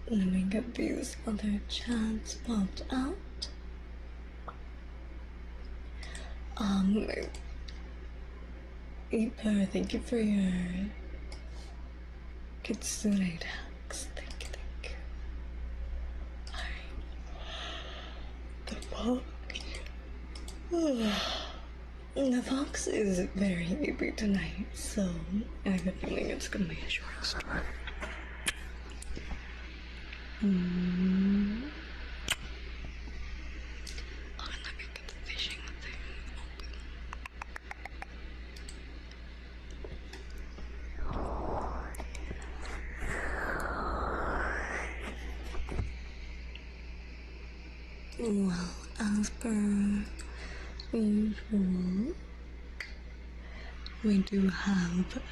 Let me get these other chats popped out. Eeper, thank you for your Kitsune tax. Thank you. Alright. The fox is very happy tonight, so I have a feeling it's gonna be a short story. Oh, and let me get the fishing thing open. Well, as per usual, we do have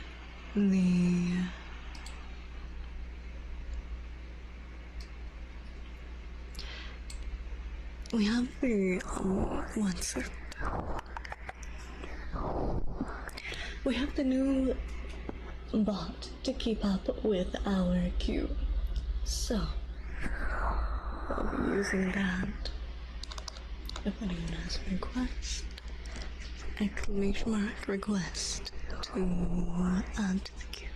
the what's it? We have the new bot to keep up with our queue, so I'll be using that. If anyone has a request, exclamation mark request to add to the queue.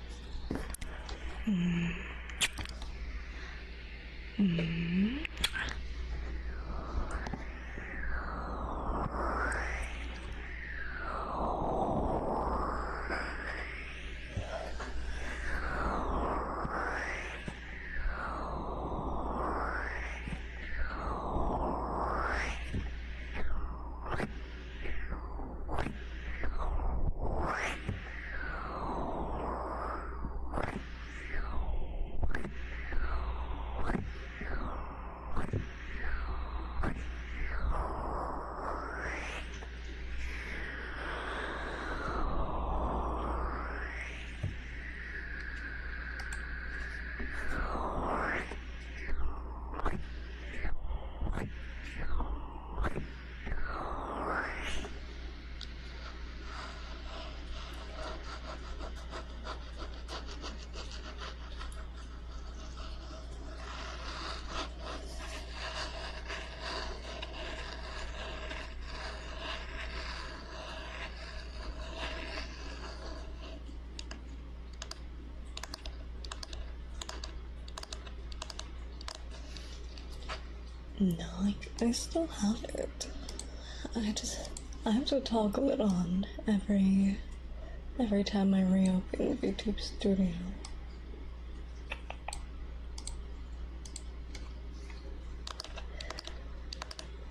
No, I still have it. I have to toggle it on every time I reopen YouTube Studio.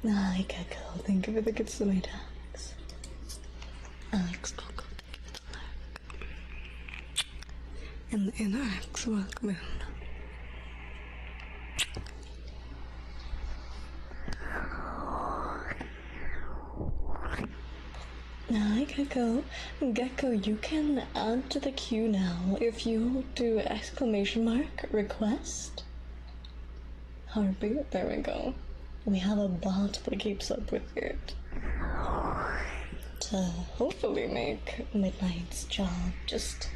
Hi, Keko, thank you for the Kitsune tags. Alex Coco, thank you for the like. And the inner X Rock Moon. Hi, Gecko, you can add to the queue now if you do exclamation mark request. Heartbeat, there we go. We have a bot that keeps up with it to hopefully make Midnight's job just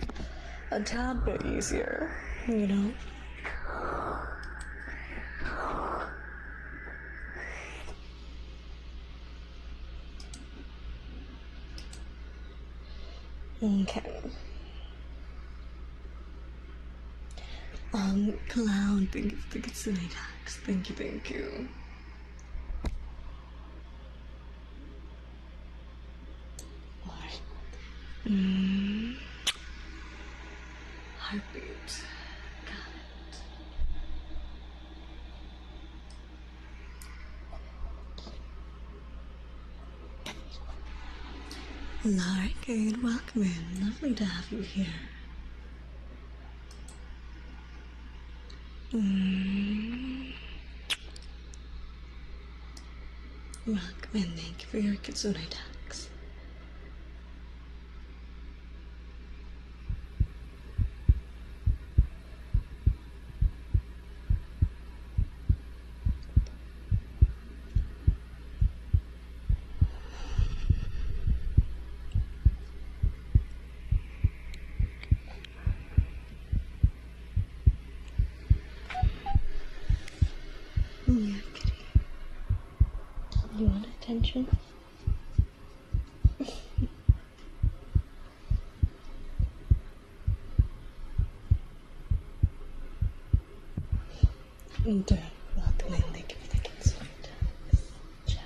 a tad bit easier, you know? Okay. Cloud, thank you for the Kitsune tags. Thank you. Alright. Heartbeat. Got it. Larkade, welcome in. Lovely to have you here. Welcome in, thank you for your Kitsune tags. attention. Don't welcome in, thank you for the Kitsune Jack.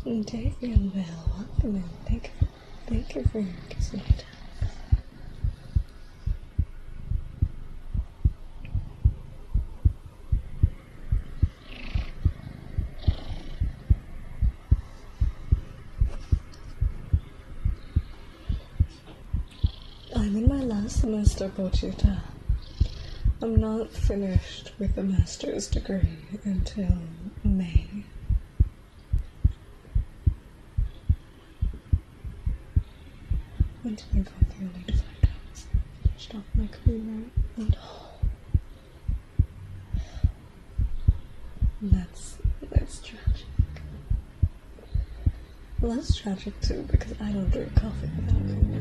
Davian Bell, welcome in. Thank you for your Kitsune Jack. I'm in my last semester, Pochita. I'm not finished with a master's degree until May. When did I go through only to find out? Finished off my creamer and that's tragic. Well, that's tragic too because I don't drink coffee without creamer.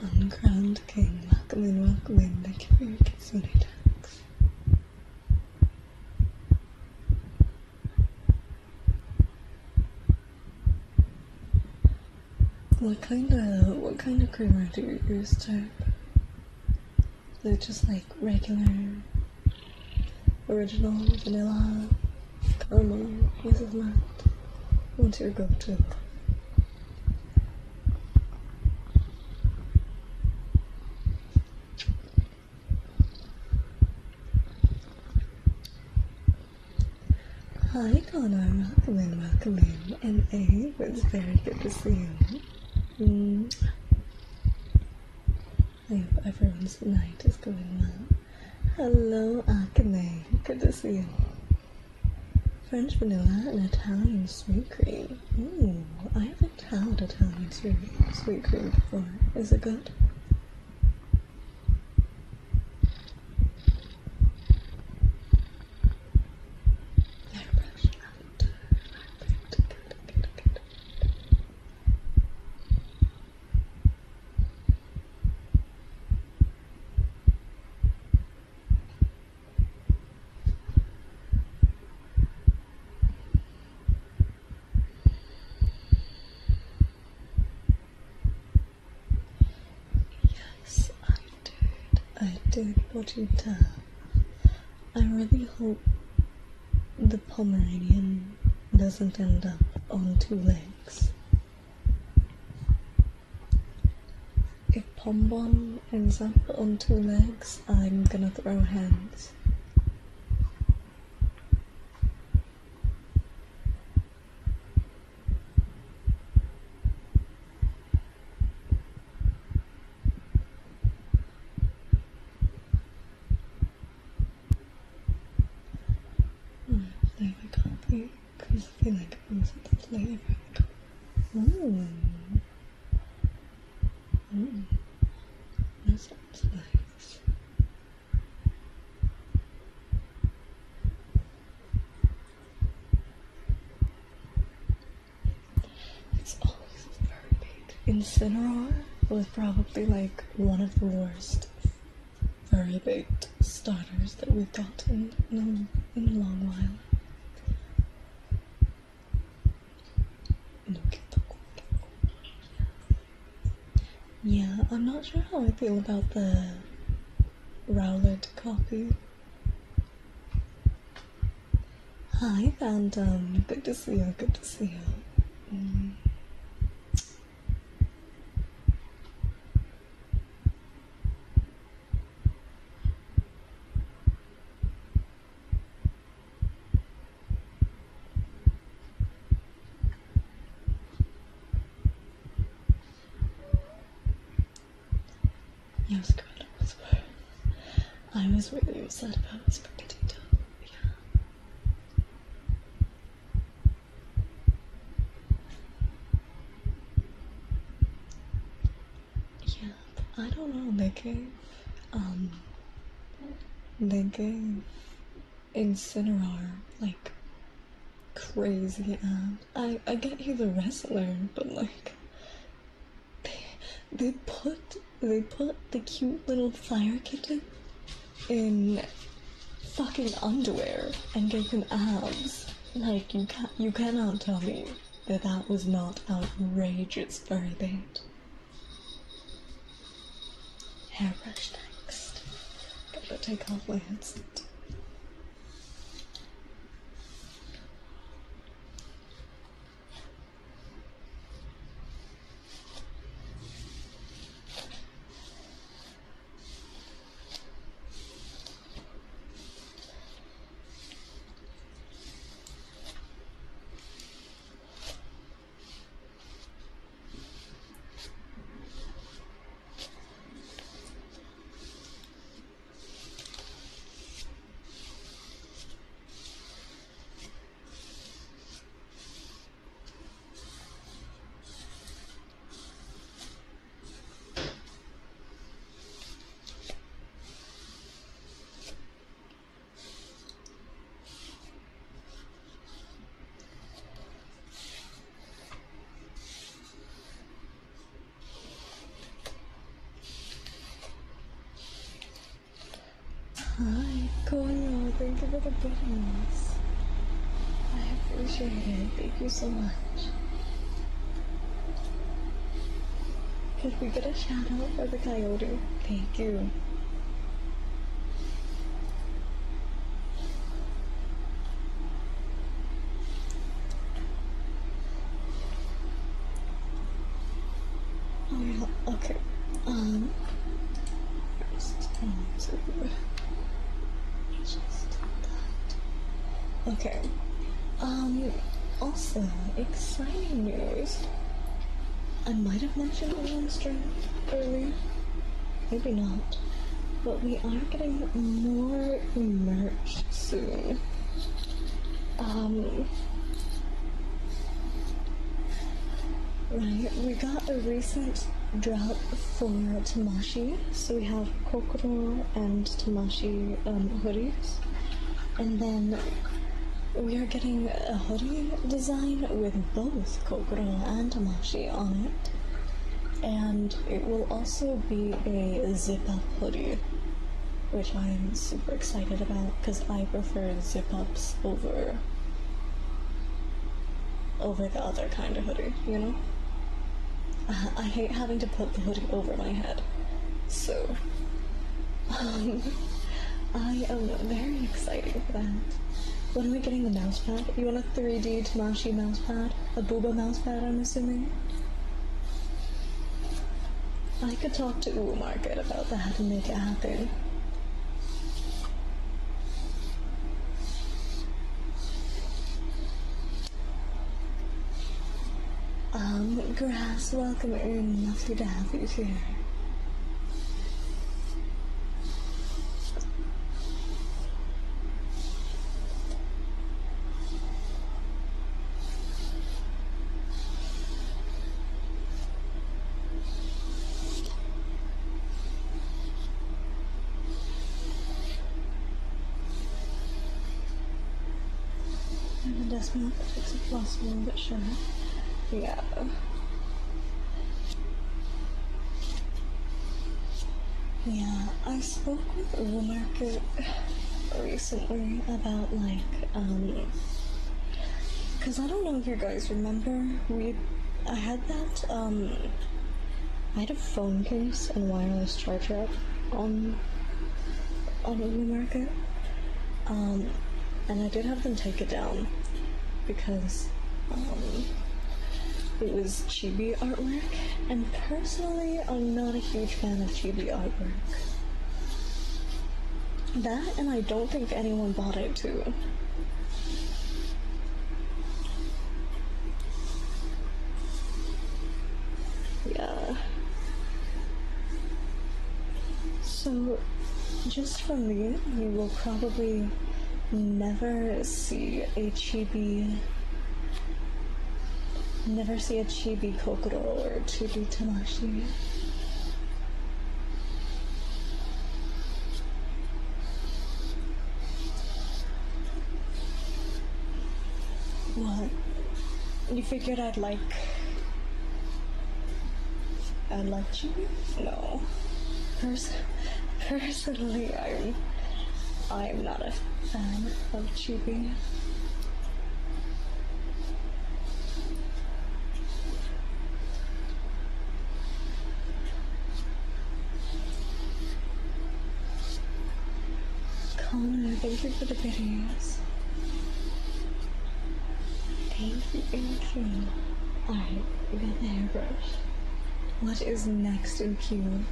Uncrowned King, welcome in, thank you for your Kitsune tags. What kind of creamer do you use, Type? Is it just like regular, original, vanilla, caramel, Mrs. Matt? What's your go-to? Hi Connor, welcome in. N.A., it's very good to see you. I hope everyone's night is going well. Hello Akane, good to see you. French vanilla and Italian sweet cream. Ooh, I haven't had Italian sweet cream before. Is it good? I did what you tell. I really hope the Pomeranian doesn't end up on two legs. If Pombon ends up on two legs, I'm gonna throw hands. Flavor copy, because I feel like it was the flavor. Ooh. That sounds nice. It's always very big. Incineroar was probably like one of the worst very baked starters that we've gotten in a long while. Yeah, I'm not sure how I feel about the Rowlet copy. Hi, Phantom. Good to see you, good to see you. was really upset about his potato. Yeah, I don't know, they gave Incineroar, like, crazy abs. I get he's a wrestler, but like, they put the cute little fire kitten in fucking underwear and gave him abs. Like, you cannot tell me that that was not outrageous furry bait. Hairbrush next. Gotta take off my headset. Hi, Koyo, thank you for the goodies. I appreciate it, thank you so much. Could we get a shout out for the coyote? Thank you. Oh yeah, okay. Okay. Also, exciting news. I might have mentioned it on stream earlier. Maybe not. But we are getting more merch soon. Right, we got a recent drop for Tamashi. So we have Kokoro and Tamashi hoodies. And then we are getting a hoodie design with both Kokoro and Tamashi on it. And it will also be a zip-up hoodie, which I am super excited about because I prefer zip-ups over the other kind of hoodie, you know? I hate having to put the hoodie over my head. So, I am very excited for that. When are we getting the mousepad? You want a 3D Tamashi mousepad? A booba mousepad, I'm assuming? I could talk to Uwu Market about that and make it happen. Grass, welcome in. Lovely to have you here. And a desk mount that takes a plus one, but sure. Yeah. Yeah, I spoke with Uwu Market recently about, like, because I don't know if you guys remember, I had that, I had a phone case and wireless charger on Uwu Market, and I did have them take it down, because, it was chibi artwork, and personally, I'm not a huge fan of chibi artwork. That, and I don't think anyone bought it too. Yeah. So, just from me, you will probably never see a chibi kokoro or a chibi tamashi. What? You figured I'd like chibi? No. Personally, I'm not a fan of chibi. Connor, thank you for the videos. Thank you. Alright, we got the hairbrush. What is next in queue?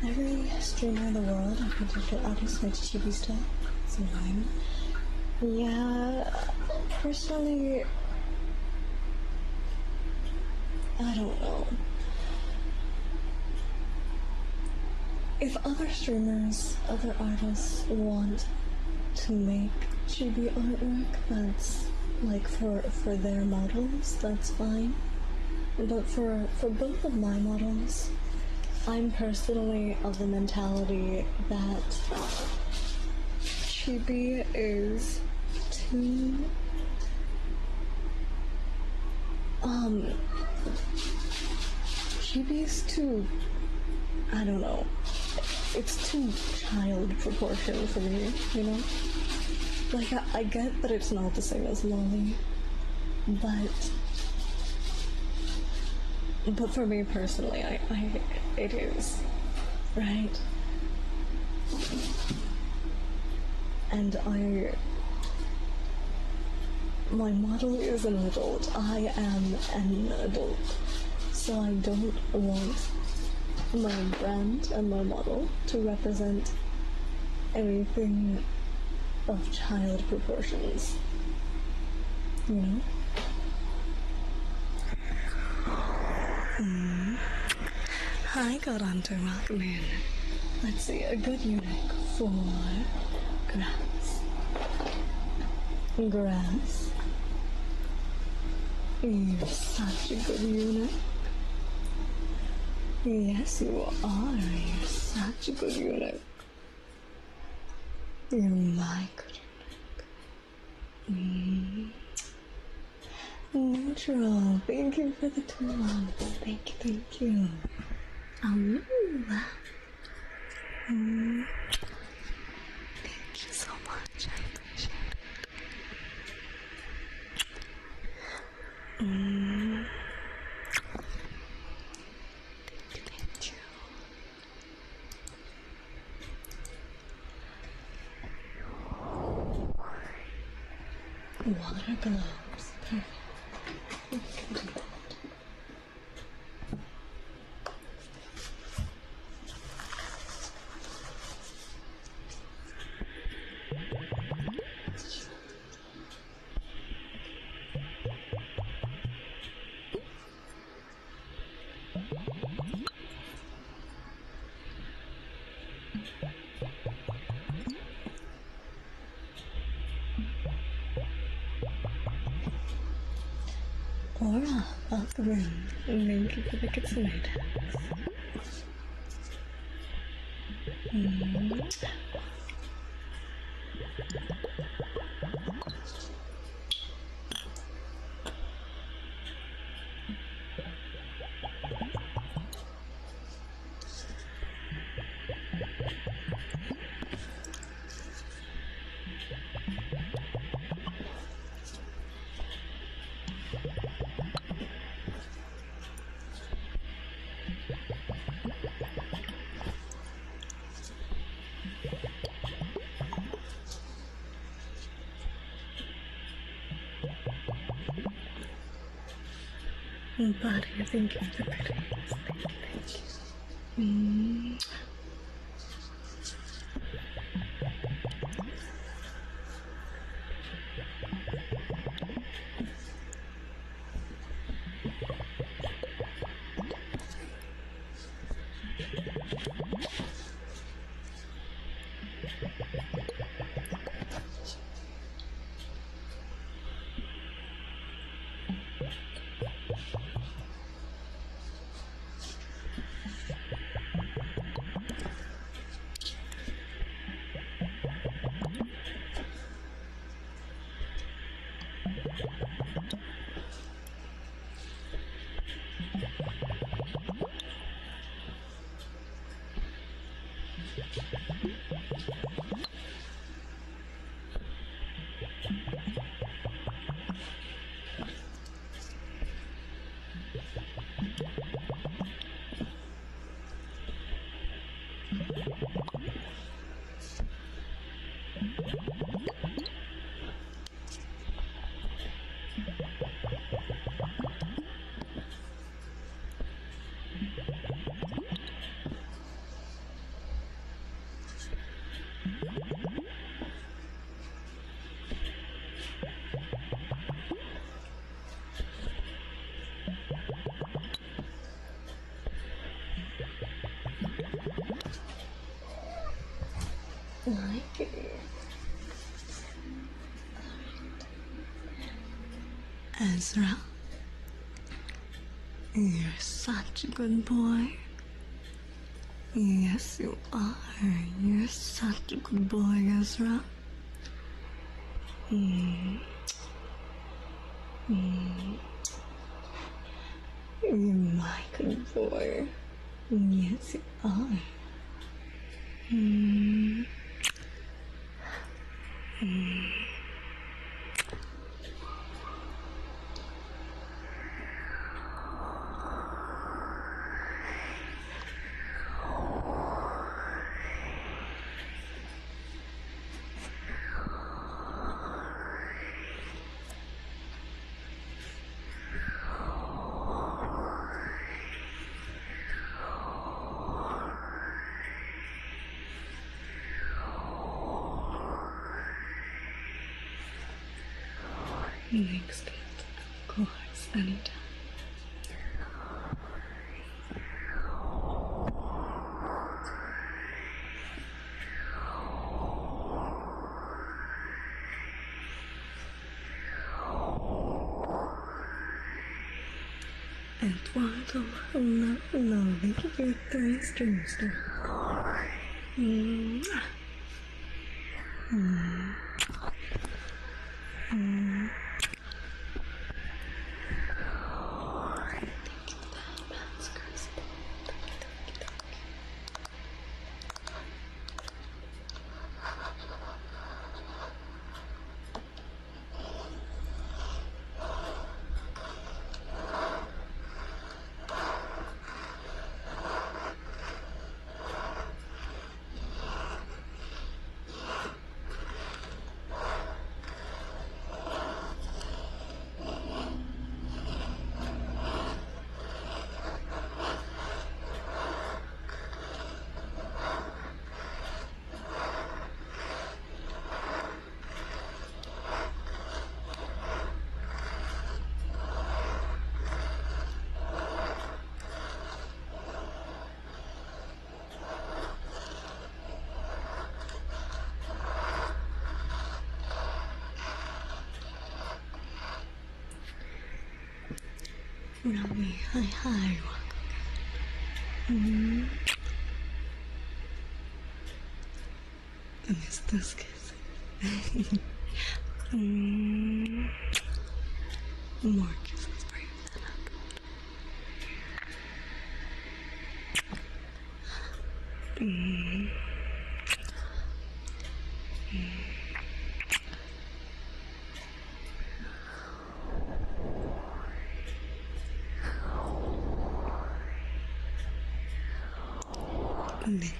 Every streamer in the world, I think they're adding so much chibi stuff. It's annoying. Yeah, personally, I don't know. If other streamers, other artists want to make chibi artwork that's like for their models, that's fine. But for both of my models, I'm personally of the mentality that chibi is too chibi is too, I don't know, it's too child proportion for me, you know? Like, I get that it's not the same as lolly, but for me personally, it is, right? And my model is an adult. I am an adult. So I don't want my brand and my model to represent anything of child proportions, you know? Hi, Godonto, welcome in. Let's see, a good eunuch for grass. Grass. You're such a good eunuch. Yes, you are. You're such a good eunuch. You're my good eunuch. Neutral, thank you for the 2 months. Thank you. Thank you so much, I appreciate it. Thank you. Water gloves, perfect. We can do that. Aura of the room. Thank you for the kitsune dance. Buddy, thank you for the videos. Thank you. Like it. Ezra, you're such a good boy. Yes, you are. You're such a good boy, Ezra. You're my good boy. Yes, you are. Next kid, of course, anytime. Eduardo, no, thank you for your 3 streams, too. Robbie, hi. I miss those kisses. More kisses for you. Nick.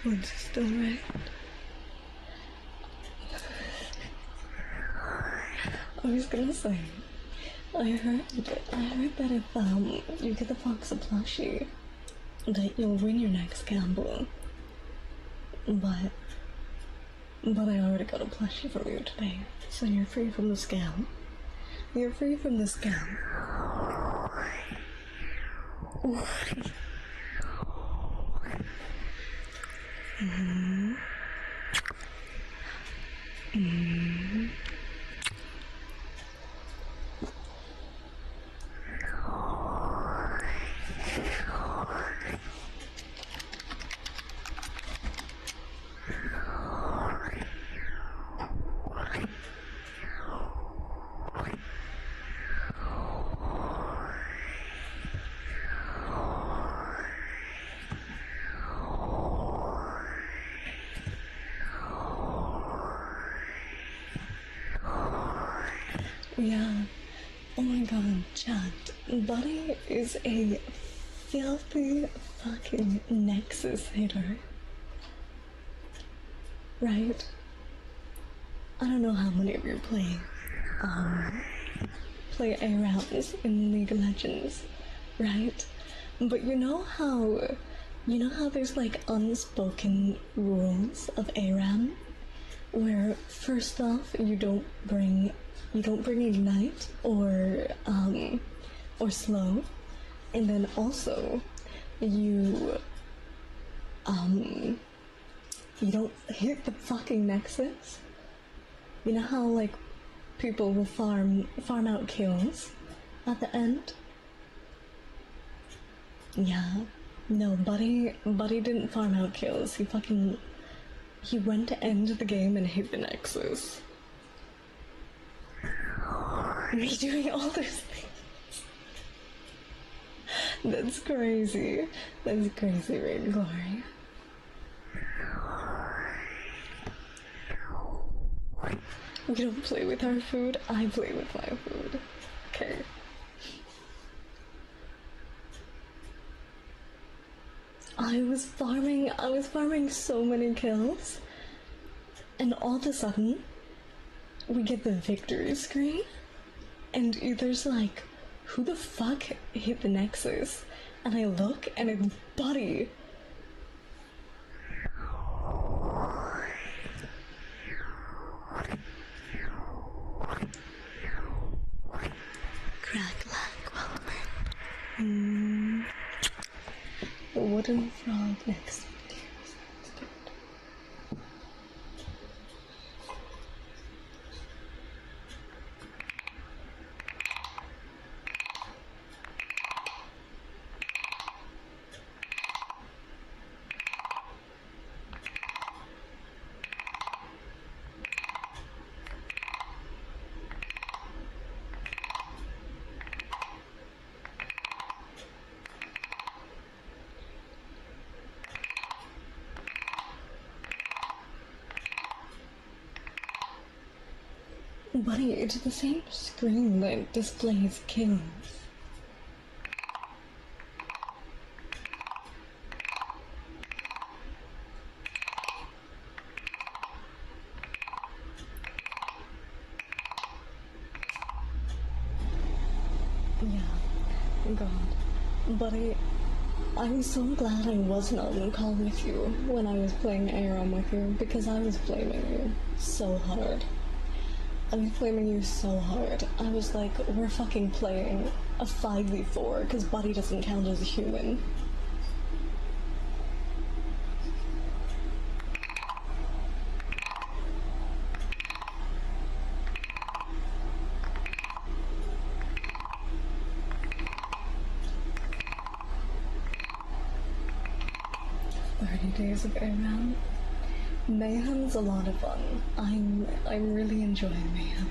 What's still right? I was gonna say, I heard that if you get the fox a plushie, that you'll win your next gamble. But I already got a plushie from you today, so you're free from the scam. You're free from the scam. Mm-hmm. Mm-hmm. Yeah. Oh my god, chat. Buddy is a filthy fucking Nexus hater. Right? I don't know how many of you play ARAMs in League of Legends, right? But you know how there's like unspoken rules of ARAM, where first off you don't bring ignite or slow, and then also you don't hit the fucking Nexus. You know how like people will farm out kills at the end? Yeah. No, Buddy didn't farm out kills. He went to end the game and hit the Nexus. Me doing all those things. That's crazy. That's crazy, Rain Glory. We don't play with our food, I play with my food. Okay. I was farming so many kills, and all of a sudden, we get the victory screen, and there's like, who the fuck hit the Nexus? And I look, and it's Buddy. Crack like Welman. The wooden frog next. Buddy, it's the same screen that displays kills. Yeah, God. Buddy, I'm so glad I wasn't on the call with you when I was playing ARAM with you, because I was blaming you so hard. I was blaming you so hard. I was like, we're fucking playing a 5v4 because Buddy doesn't count as a human. Days of ARAM. Mayhem's a lot of fun. I'm really enjoying Mayhem.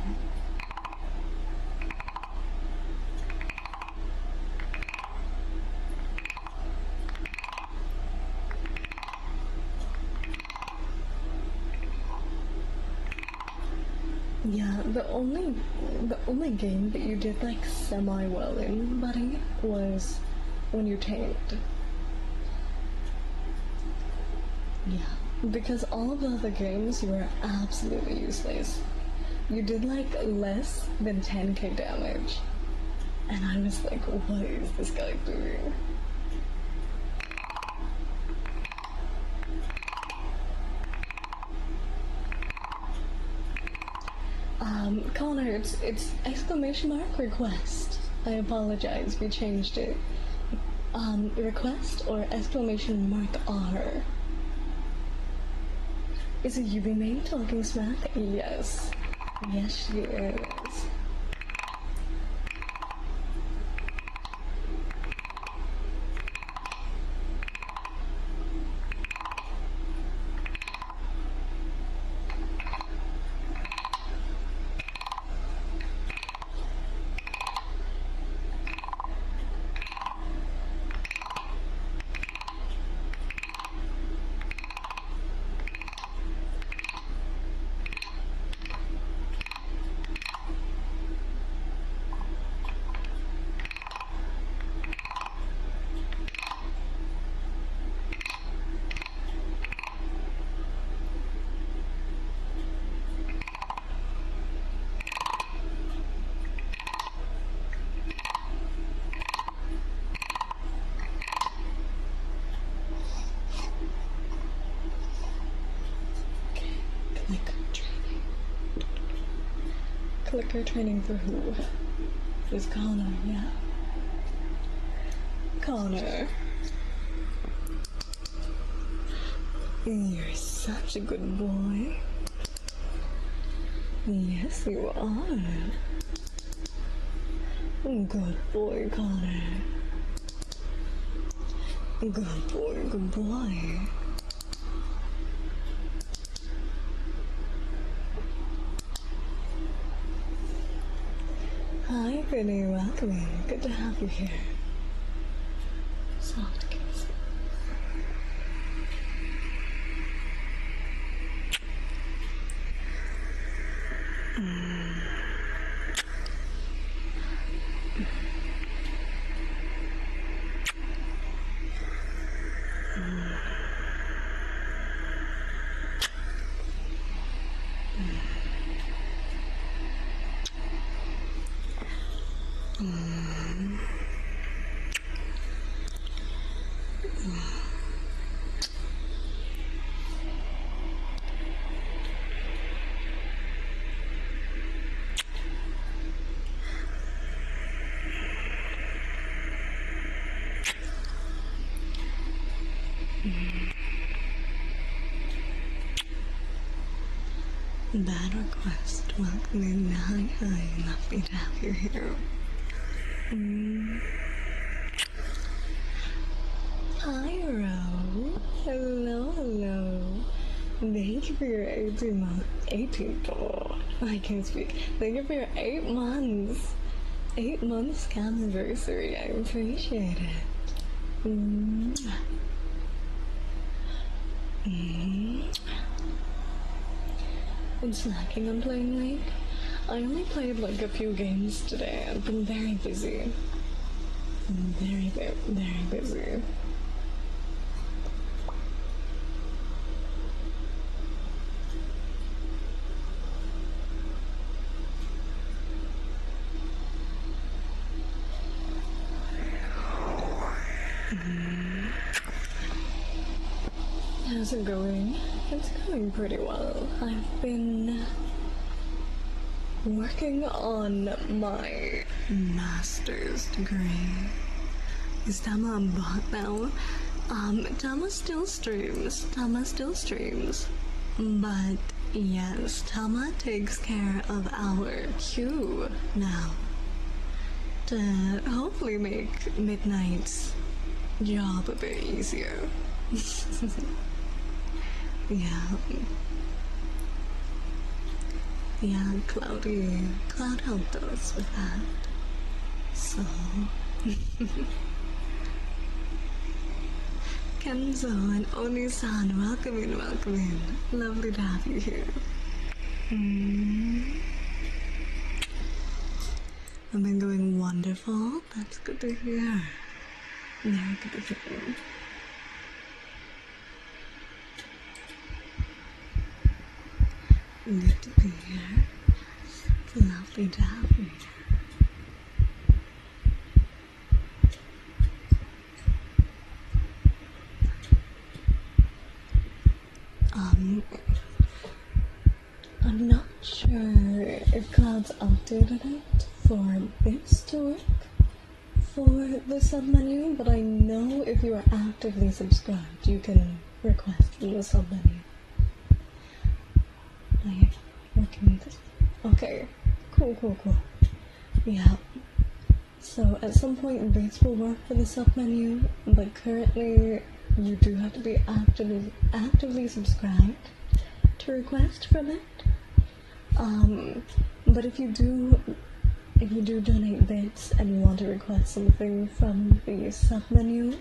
Yeah, the only game that you did like semi well in, Buddy, was when you tanked. Yeah, because all the other games you were absolutely useless. You did like less than 10k damage. And I was like, what is this guy doing? Connor, it's exclamation mark request. I apologize, we changed it. Request or exclamation mark R. Is it Yubi Main talking smack? Yes. Yes, she is. Clicker training for who? It's Connor, yeah. Connor. You're such a good boy. Yes, you are. Good boy, Connor. Good boy, good boy. Hi, Vinny, welcome. Good to have you here. Soft kiss. Bad request. Welcome in. Hi, hi. Lovely to have you here. Hi, Ro. Hello, hello. Thank you for your 18 months. 18. Oh, I can't speak. Thank you for your 8 months. 8 months anniversary. I appreciate it. I'm slacking on playing League. I only played like a few games today. I've been very busy. Very, very, very busy. How's it going? It's going pretty well. I've been working on my master's degree. Is Tama a bot now? Tama still streams. But yes, Tama takes care of our queue now. To hopefully make Midnight's job a bit easier. Yeah, Cloud helped us with that. So Kenzo and Oni-san, welcome in. Lovely to have you here. I've been doing wonderful. That's good to hear. Very good to hear. Good to be here. It's lovely to have you. I'm not sure if Cloud's updated it for this to work for the submenu, but I know if you are actively subscribed, you can request from the submenu. I working this. Okay, cool. Yeah. So at some point this will work for the submenu, but currently you do have to be actively subscribed to request from it. But if you do donate bits and you want to request something from the submenu,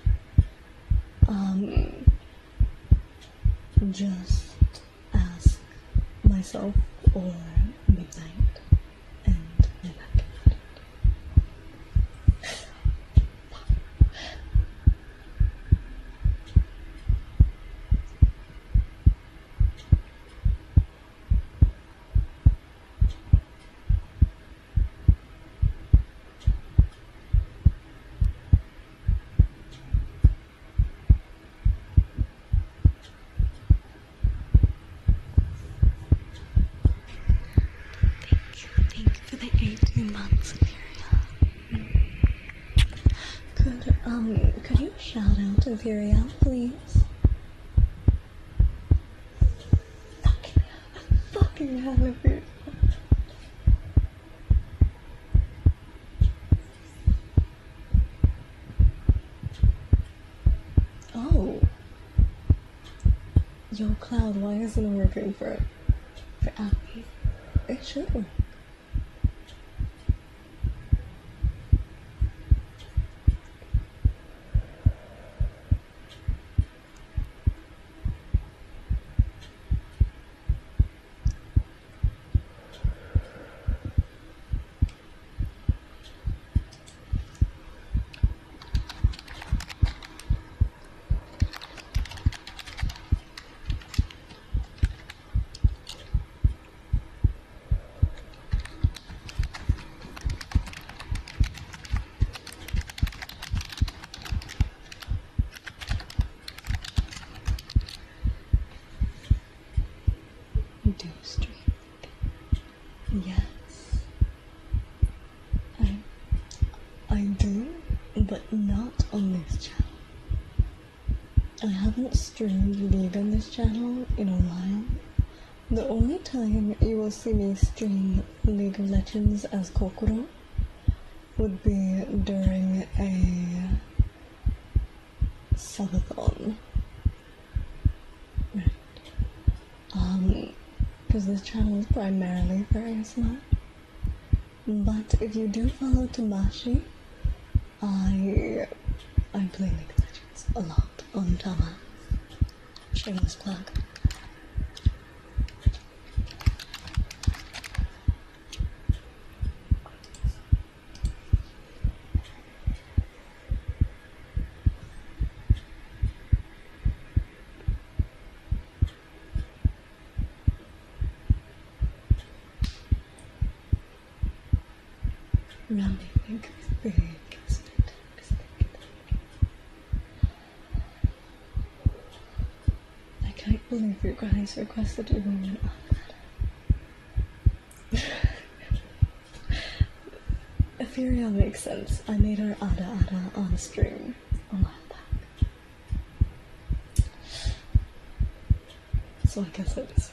just ask myself or Midnight, and then I can add it. Thank you for the 18 months, Ethereal. Could you shout out Ethereal, please? Fucking hell, Ethereal. Oh. Yo, Cloud, why isn't it working for Abby? It should work. Do stream. Yes. I do, but not on this channel. I haven't streamed League on this channel in a while. The only time you will see me stream League of Legends as Kokoro would be during a subathon. Right. Because this channel is primarily for ASMR. But if you do follow Tamashi, I play League of Legends a lot on Tama. Shameless plug. Rounding is big, isn't it? I can't believe you guys requested to bring an Ada. Ethereal makes sense. I made her Ada on stream a while back. So I guess I deserve that.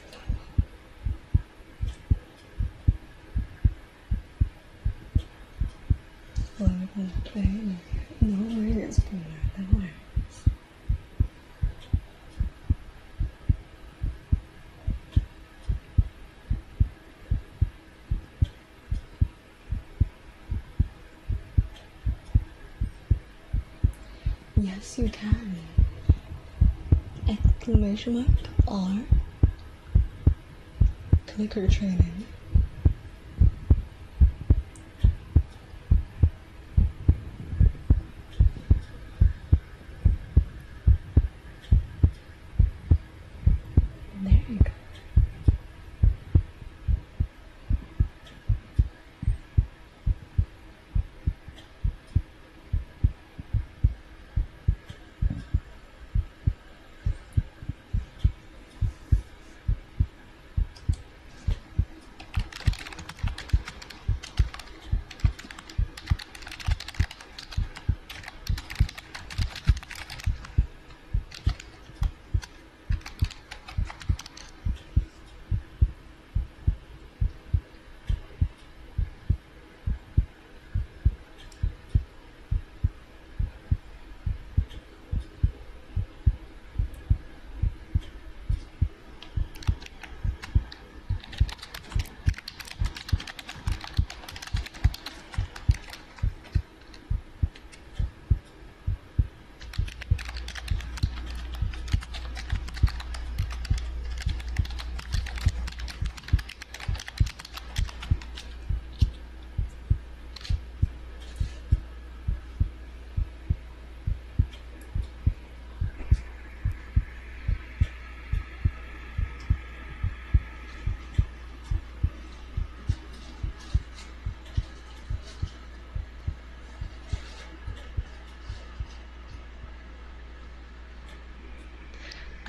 Well, no worries, Boomer, no worries. Yes, you can. Exclamation mark R. Clicker training. There you go.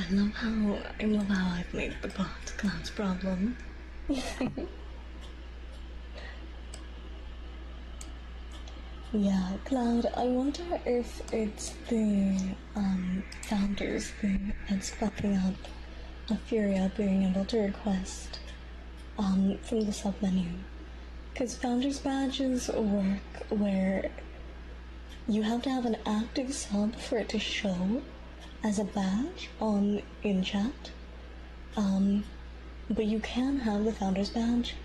I love how I've made the pot Cloud's problem. Yeah, Cloud, I wonder if it's the founders thing that's fucking up Furia being able to request from the sub menu. Because founders badges work where you have to have an active sub for it to show as a badge in chat. But you can have the founders badge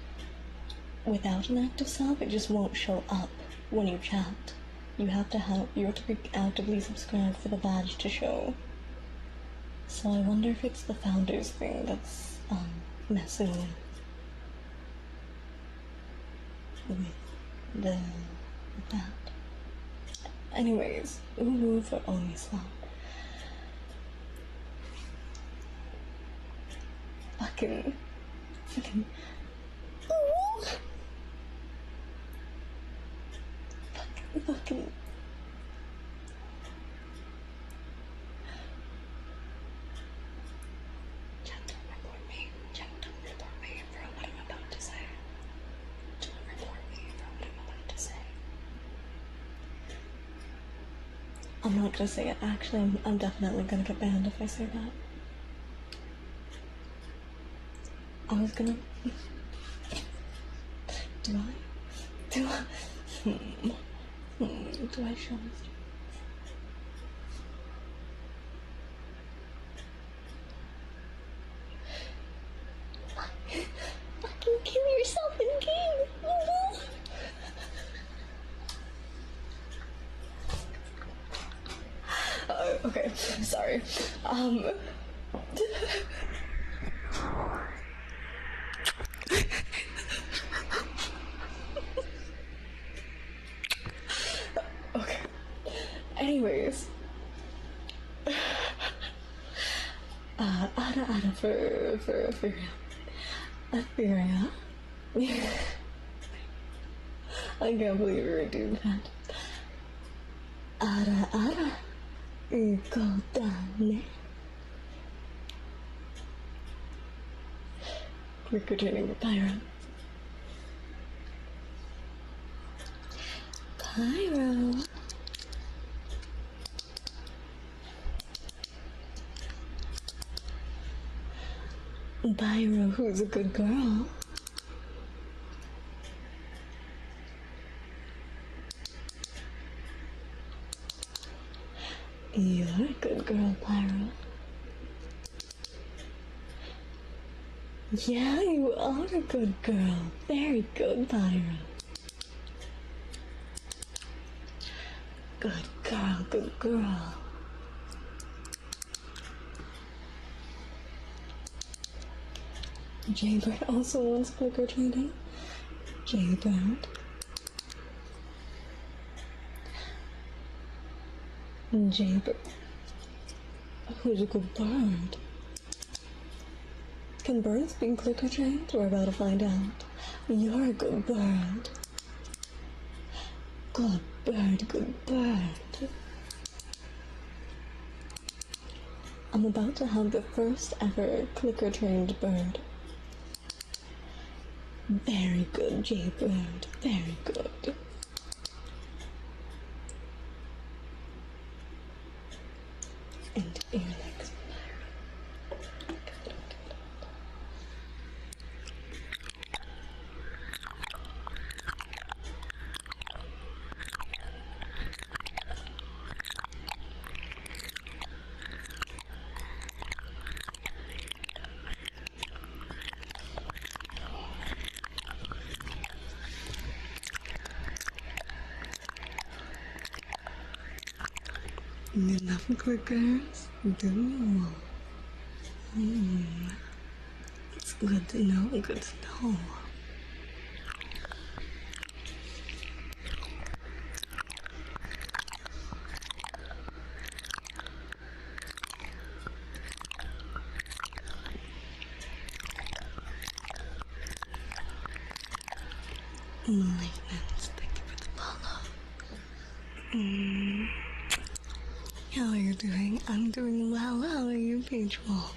without an active sub, it just won't show up when you chat. You have to be actively subscribed for the badge to show. So I wonder if it's the founders thing that's messing with that. Anyways, ooh for Omisla. Fucking ooh. Fucking Chat, don't report me. Chat, don't report me for what I'm about to say. Don't report me for what I'm about to say. I'm not gonna say it. Actually, I'm definitely gonna get banned if I say that. I was gonna... Do I show this? Fucking kill yourself in game! Okay, sorry. Okay. Anyways. Ada for Etheria. I can't believe we were doing that. Ada. Go down. Recruiting the Pyro. Pyro, who's a good girl. You're a good girl, Pyro. Yeah, you are a good girl. Very good, Pyro. Good girl, good girl. Jaybird also wants clicker trading. Jaybird. Jaybird. Who's a good bird? Can birds be clicker trained? We're about to find out. You're a good bird. Good bird, good bird. I'm about to have the first ever clicker trained bird. Very good, Jaybird. Very good. And ear legs. Enough clickers? Do. It's good to know, good to know. Malignance, thank you for the follow. How are you doing? I'm doing well. How are you, Peachwolf?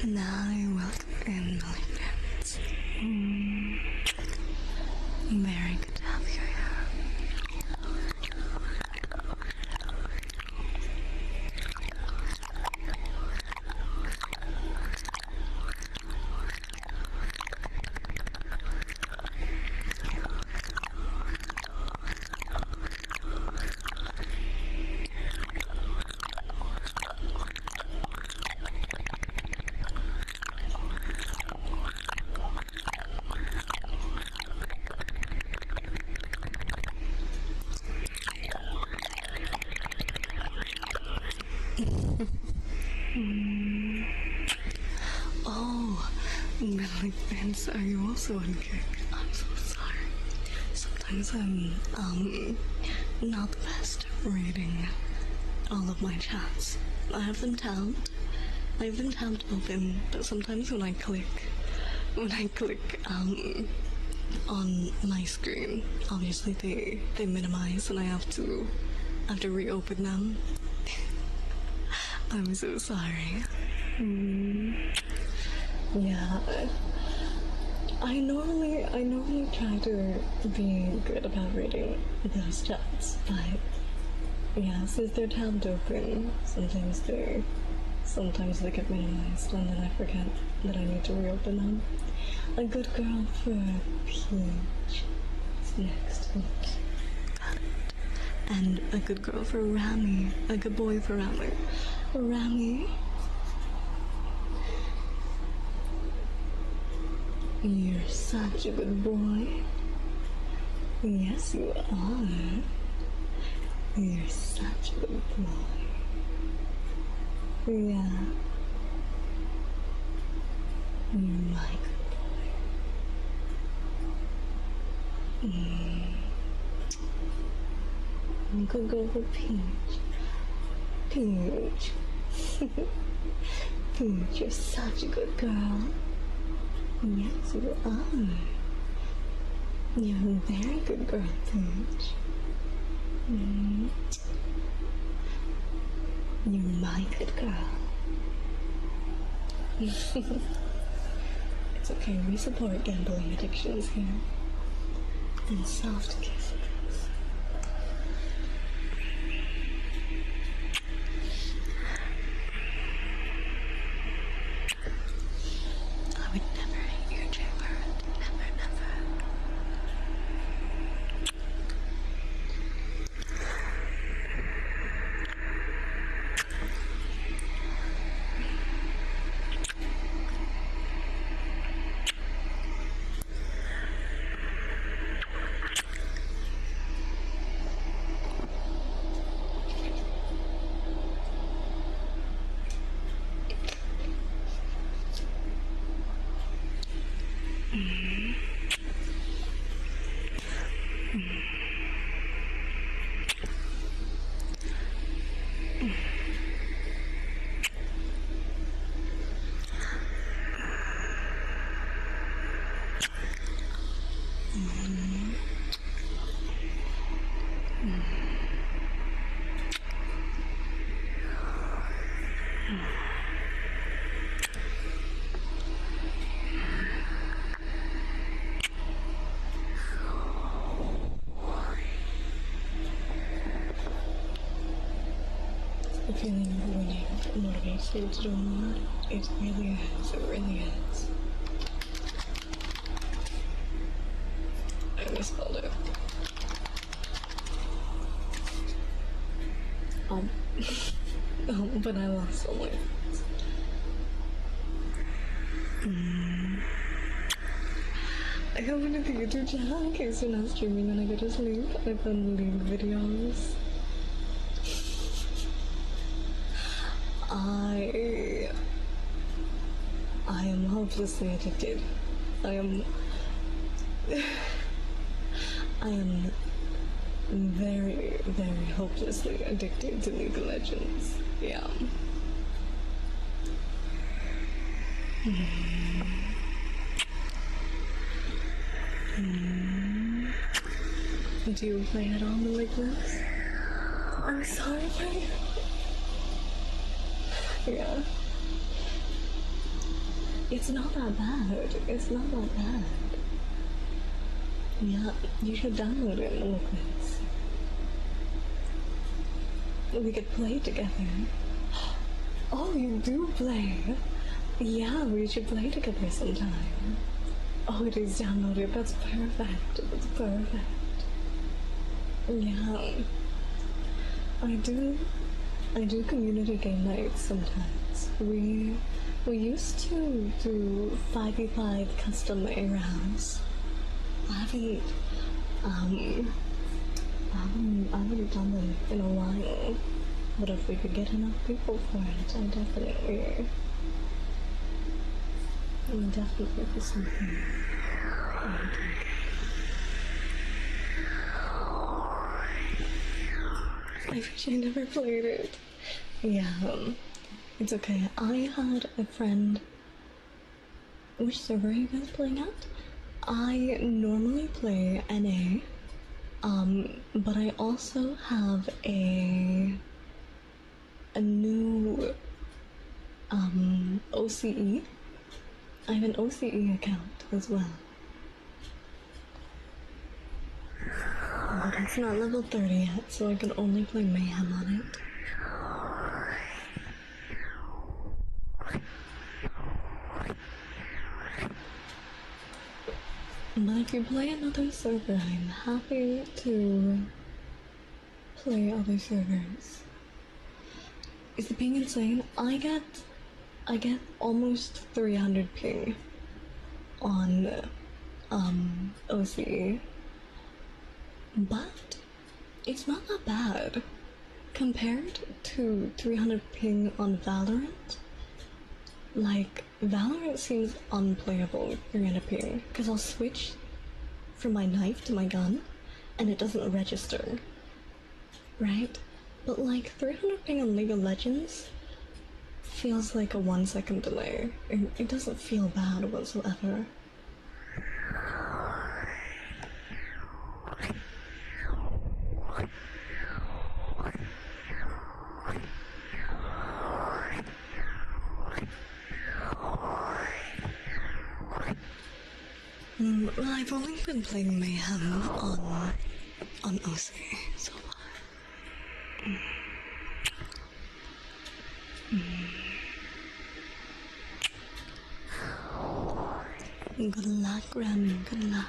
Now I welcome in Malignant. Very good to have you here. Oh, Malignant, are you also on kick? I'm so sorry. Sometimes I'm not the best at reading all of my chats. I have them tabbed. I have them tabbed open, but sometimes when I click on my screen, obviously they minimize and I have to reopen them. I'm so sorry. Yeah. I normally try to be good about reading those chats, but yeah, since they're tabbed open, sometimes they get minimized and then I forget that I need to reopen them. A good girl for Peach is next week. Got it. And a good girl for Rami. A good boy for Rami. Rami. You're such a good boy. Yes, you are. You're such a good boy. Yeah. You're my good boy. Good girl for Peach. Peach. Peach, you're such a good girl. Yes, you are. You're a very good girl, Peach. You're my good girl. It's okay, we support gambling addictions here. And soft kisses. I would never hate you, Jaybird. Never, never. The feeling of winning motivates you to do more. It really is. It really is. I misspelled it. Oh, but I lost all my friends. I opened up the YouTube channel in case you're not streaming when I go to sleep. I found the league videos. I am hopelessly addicted. I am very, very hopelessly addicted to League of Legends. Yeah. Do you play it on the Liglins? I'm sorry for you. Yeah. It's not that bad. It's not that bad. Yeah, you should download it in the Liglins. We could play together. Oh, you do play? Yeah, we should play together sometime. Oh, it is downloaded. That's perfect. That's perfect. Yeah. I do community game nights sometimes. We used to do 5v5 custom ARAMs. I haven't done them in a while. But if we could get enough people for it, I definitely be something. I wish I never played it. Yeah, it's okay. I had a friend. Which server are you guys playing at? I normally play NA, but I also have a new OCE. I have an OCE account as well. But it's not level 30 yet, so I can only play Mayhem on it. But if you play another server, I'm happy to play other servers. Is the ping insane? I get almost 300 ping on OCE. But it's not that bad compared to 300 ping on Valorant. Like, Valorant seems unplayable with 300 ping because I'll switch from my knife to my gun and it doesn't register, right? But like 300 ping on League of Legends feels like a 1 second delay. It doesn't feel bad whatsoever. Well, I've only been playing Mayhem on OC so far. Good luck, Remy. Good luck.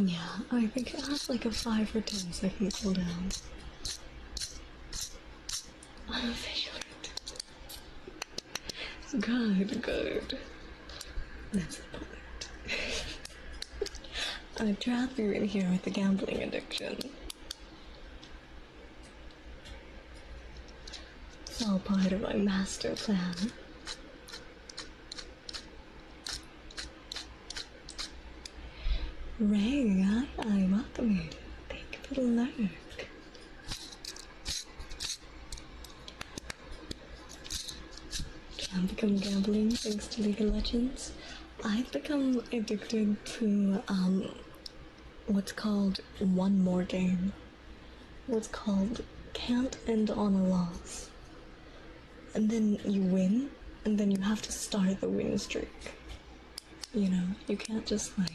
Yeah, I think it has like a 5 or 10 second cooldown. I'm efficient. Good, good. That's the point. I'd trap you in here with the gambling addiction. It's all part of my master plan. Ray, hi, welcome you. Thank you for the lurk. Can become gambling thanks to League of Legends. I've become addicted to what's called one more game. What's called can't end on a loss. And then you win, and then you have to start the win streak. You know, you can't just like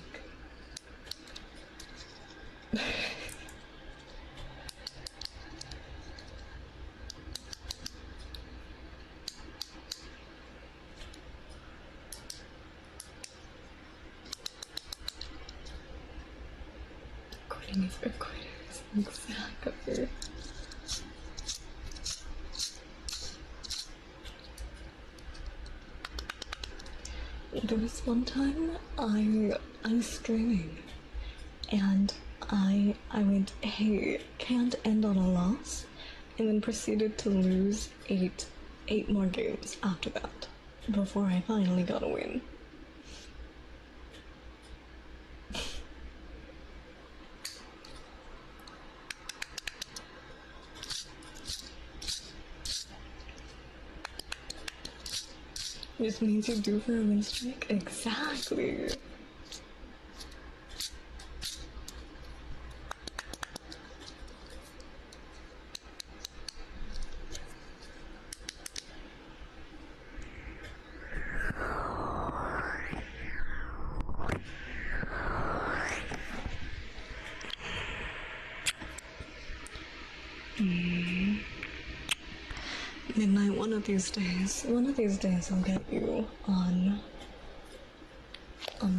quitting is for quitters. Exactly. There was one time I was streaming and I went, hey, can't end on a loss, and then proceeded to lose eight more games after that before I finally got a win. This means you're due for a win streak? Exactly. Midnight, one of these days I'll get you on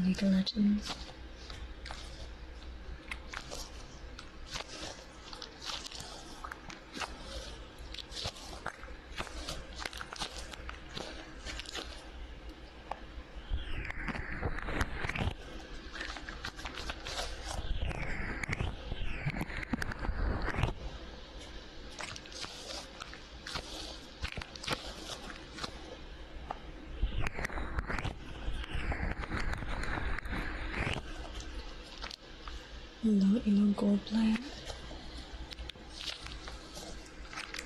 League of Legends. Not even a gold player.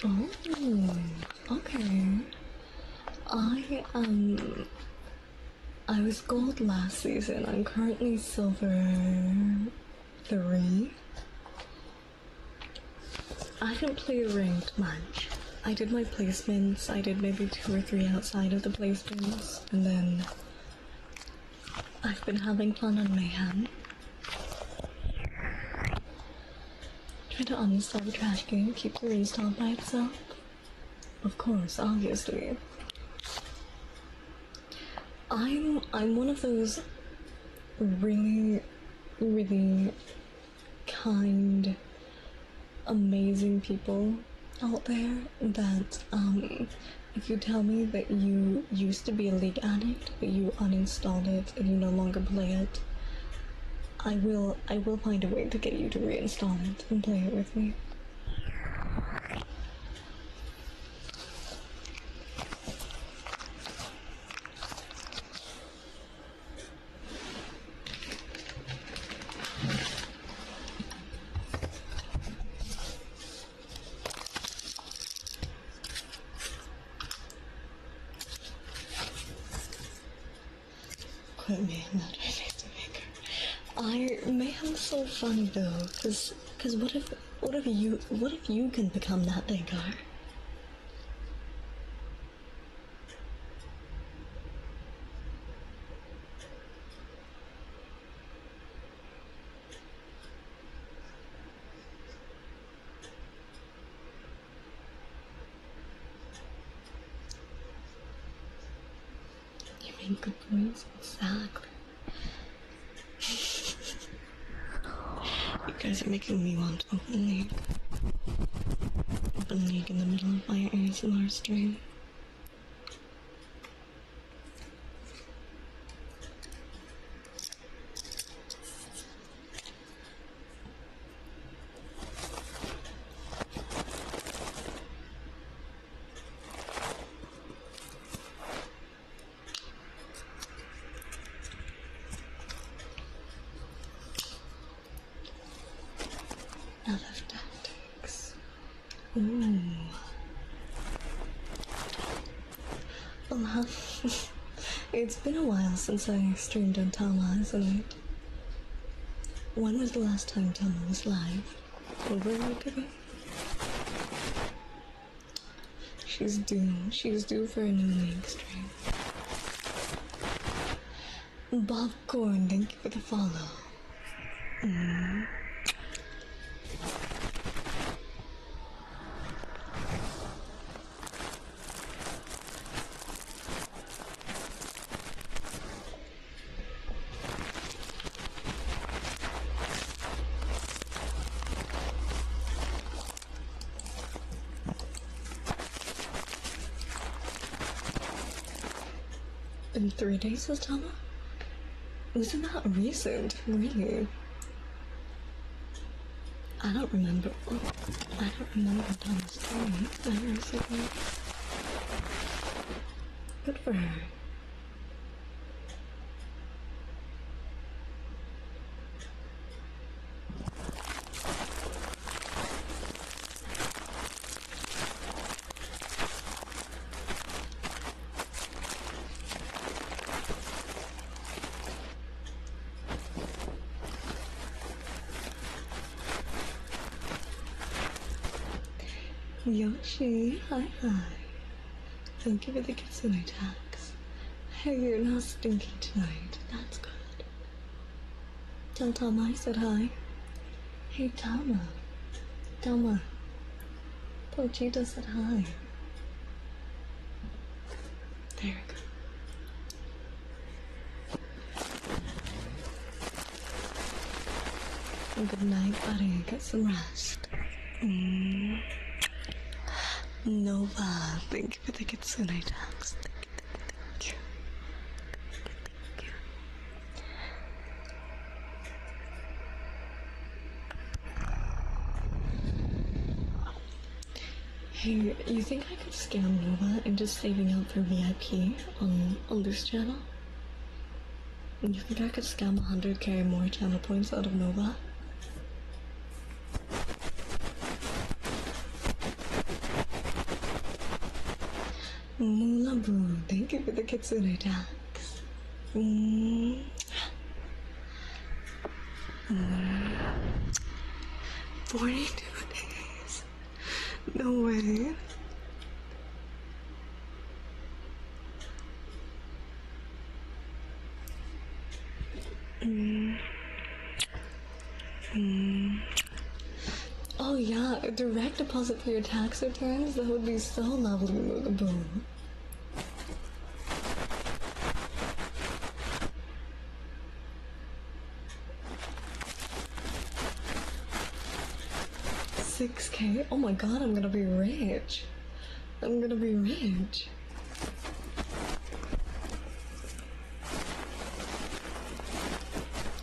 Oh, okay. I was gold last season. I'm currently silver 3. I didn't play ranked much. I did my placements. I did maybe 2 or 3 outside of the placements, and then I've been having fun on Mayhem. Try to uninstall the trash game, keep the reinstall by itself. Of course, obviously. I'm one of those really, really kind, amazing people out there that, if you tell me that you used to be a League addict, but you uninstalled it and you no longer play it, I will find a way to get you to reinstall it and play it with me. Quit Mayhem that Mayhem's so funny though, cause what if you can become that Dengar? You make good points, exactly. You guys are making me want to open League. Open League in the middle of my ASMR stream. Other tactics. Ooh. been a while since I streamed on Tama, isn't it? When was the last time Tama was live? Over a week ago? She's due for a new link stream. Popcorn, thank you for the follow. In 3 days, was Tama? Wasn't that recent? Really? I don't remember. I don't remember Tama's streaming that recently. Good for her. Yoshi, hi. Thank you for the Kitsune tags. Hey, you're not stinky tonight. That's good. Tell Tama I said hi. Hey, Tama. Pochita said hi. There we go. Good night, buddy. Get some rest. Nova, thank you for the Kitsune tags. Thank you. Hey, you think I could scam Nova into saving up for VIP on this channel? You think I could scam 100k more channel points out of Nova? Mula Boo, thank you for the Kitsune tags. 42 days. No way. Oh yeah, a direct deposit for your tax returns? That would be so lovely, Mula Boo. $6K? Oh my god, I'm gonna be rich.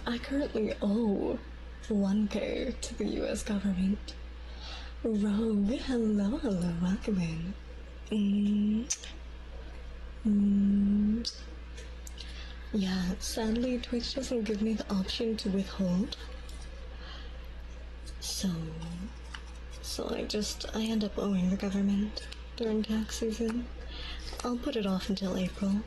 I currently owe 1K to the US government. Rogue, hello, welcome in. Yeah, sadly Twitch doesn't give me the option to withhold. So I end up owing the government during tax season. I'll put it off until April.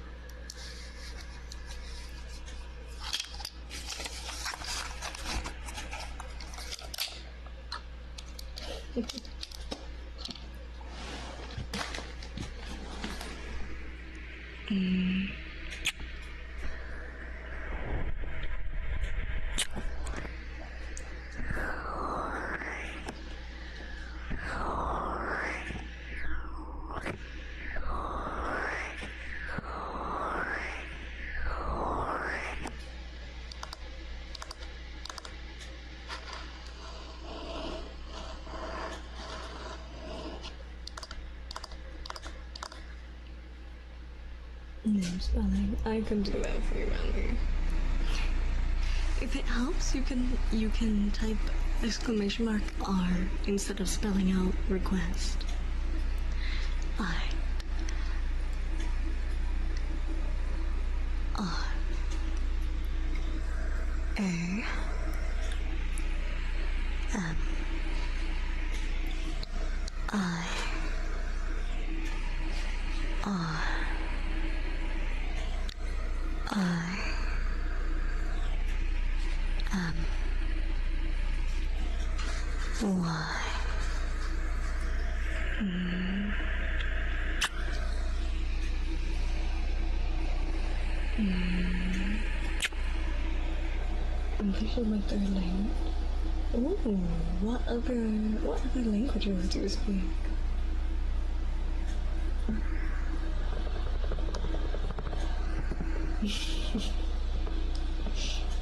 Name spelling. I can do that for you, Randy. If it helps, you can type !R instead of spelling out request. Why? I'm pushing my third language. Ooh, what other languages do you speak?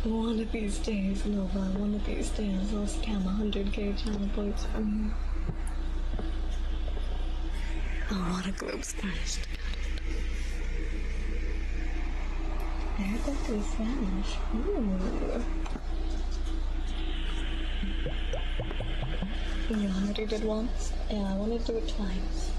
One of these days, Nova, one of these days I'll scam 100k channel points from you. I want a globe's first. They're back in Spanish. Ooh. Yeah, I already did once, and I want to do it twice.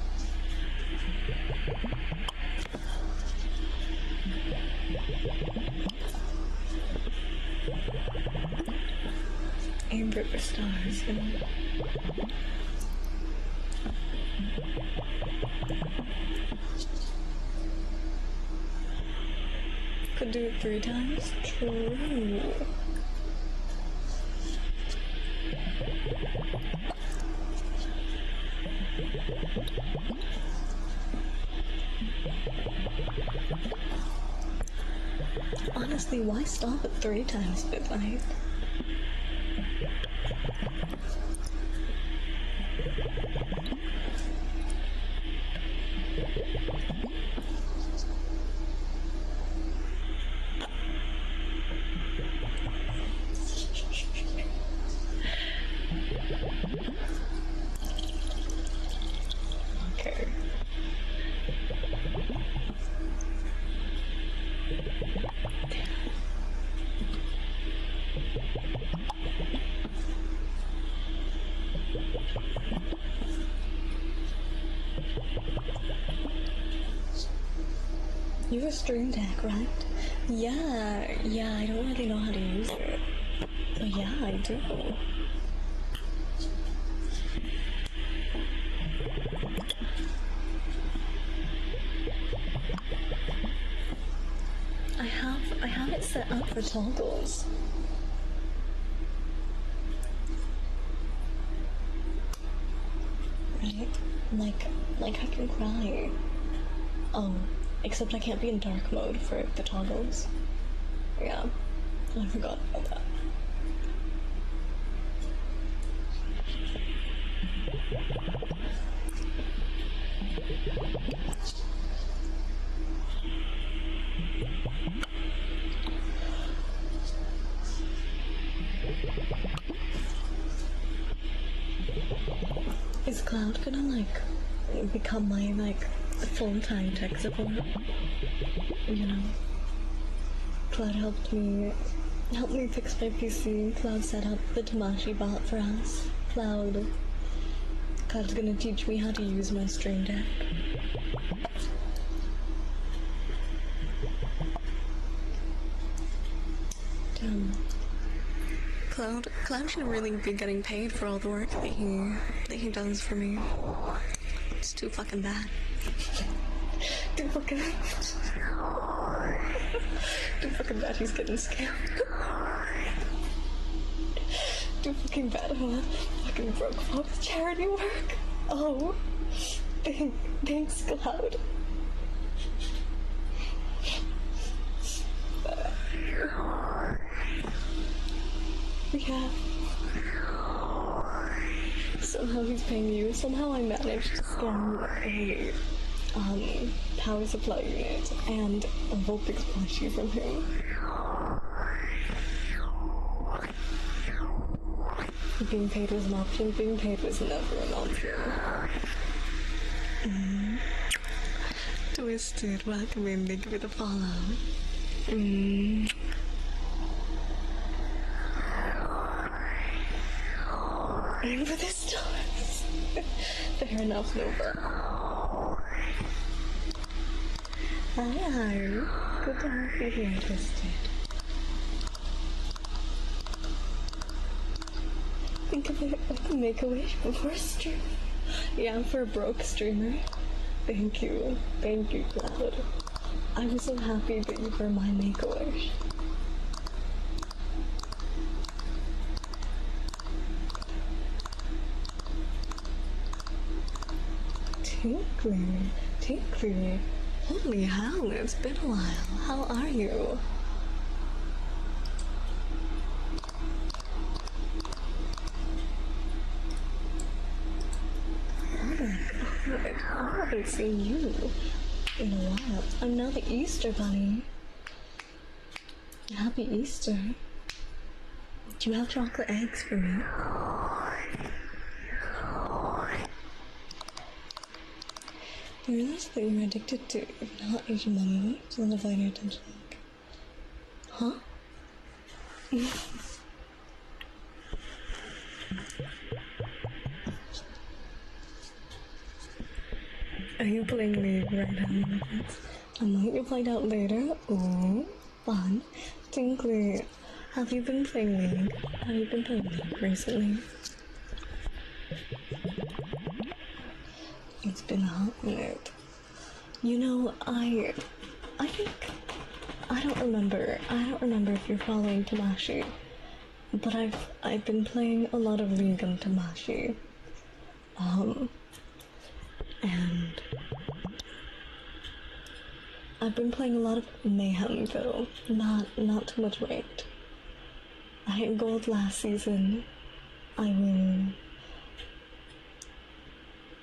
Aim for the stars, you know. Could do it 3 times? True. Honestly, why stop at 3 times midnight? Okay. You have a stream deck, right? Yeah, I don't really know how to use it. But yeah, I do. I have it set up for toggles. Right? Like I can cry. Oh, except I can't be in dark mode for the toggles. Yeah, I forgot about that. Is Cloud gonna become my full-time tech support? You know, Cloud helped me fix my PC. Cloud set up the Tamashi bot for us. Cloud's gonna teach me how to use my stream deck. Damn. Cloud should really be getting paid for all the work that he does for me. It's too fucking bad. Too fucking bad he's getting scammed. Too fucking bad I'm not fucking broke folks charity work. Oh, thanks, Cloud. Yeah. Somehow he's paying you. Somehow I managed to scam a power supply unit and a Vulpix plushie from him. Being paid was an option. Being paid was never an option. Twisted, welcome in. Thank you for the follow. Aim for the stars. Fair enough, Nova. Hi. Good to have you here, Twisted. Think of it like a make-a-wish before stream. Yeah, for a broke streamer. Thank you, Cloud. I was so happy that you were my make-a-wish. Tinkly, Tinkly. Holy hell, it's been a while. How are you? Oh my god, I haven't seen you in a while. I'm now the Easter Bunny. Happy Easter. Do you have chocolate eggs for me? I realized that you're addicted to not Asian money to divide your attention. Huh? Are you playing League right now? I might find out later. Ooh, fun. Tinkly, have you been playing League? Have you been playing League recently? It's been a hot minute. You know, I think I don't remember if you're following Tamashi, but I've been playing a lot of League on Tamashi. And I've been playing a lot of Mayhem though, not too much ranked. I hit gold last season. I will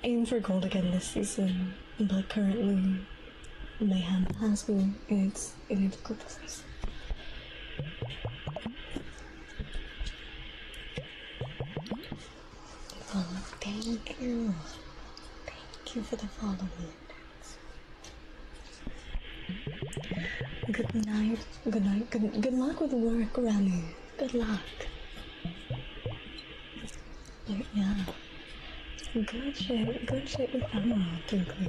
aim for gold again this season, but currently Mayhem has me in its good place. Oh, thank you. Thank you for the follow. Good night. Good luck with work, Remy. Good luck. Yeah. Good shit with Emma, Tinkly.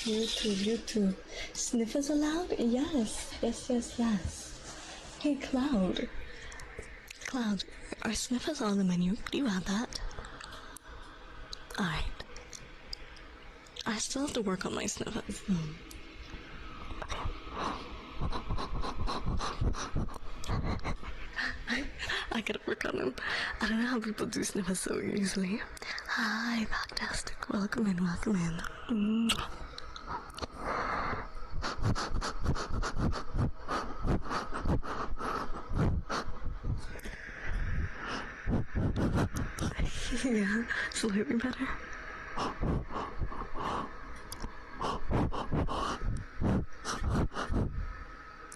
YouTube. Sniffers allowed? Yes. Hey, Cloud, are sniffers on the menu? Do you have that? Alright. I still have to work on my sniffers. I gotta work on them. I don't know how people do sniffers so easily. Hi, fantastic. Welcome in. Yeah, slightly better.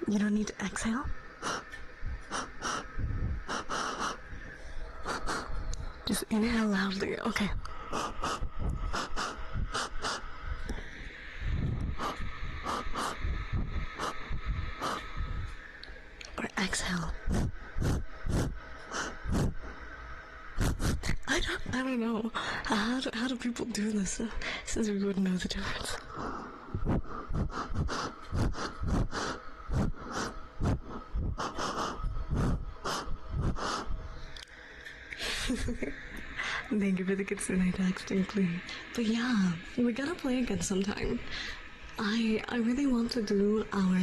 You don't need to exhale? Just inhale loudly, okay. Or exhale. I don't know. How do people do this since we wouldn't know the difference? Thank you for the Kitsune texting. But yeah, we gotta play again sometime. I really want to do our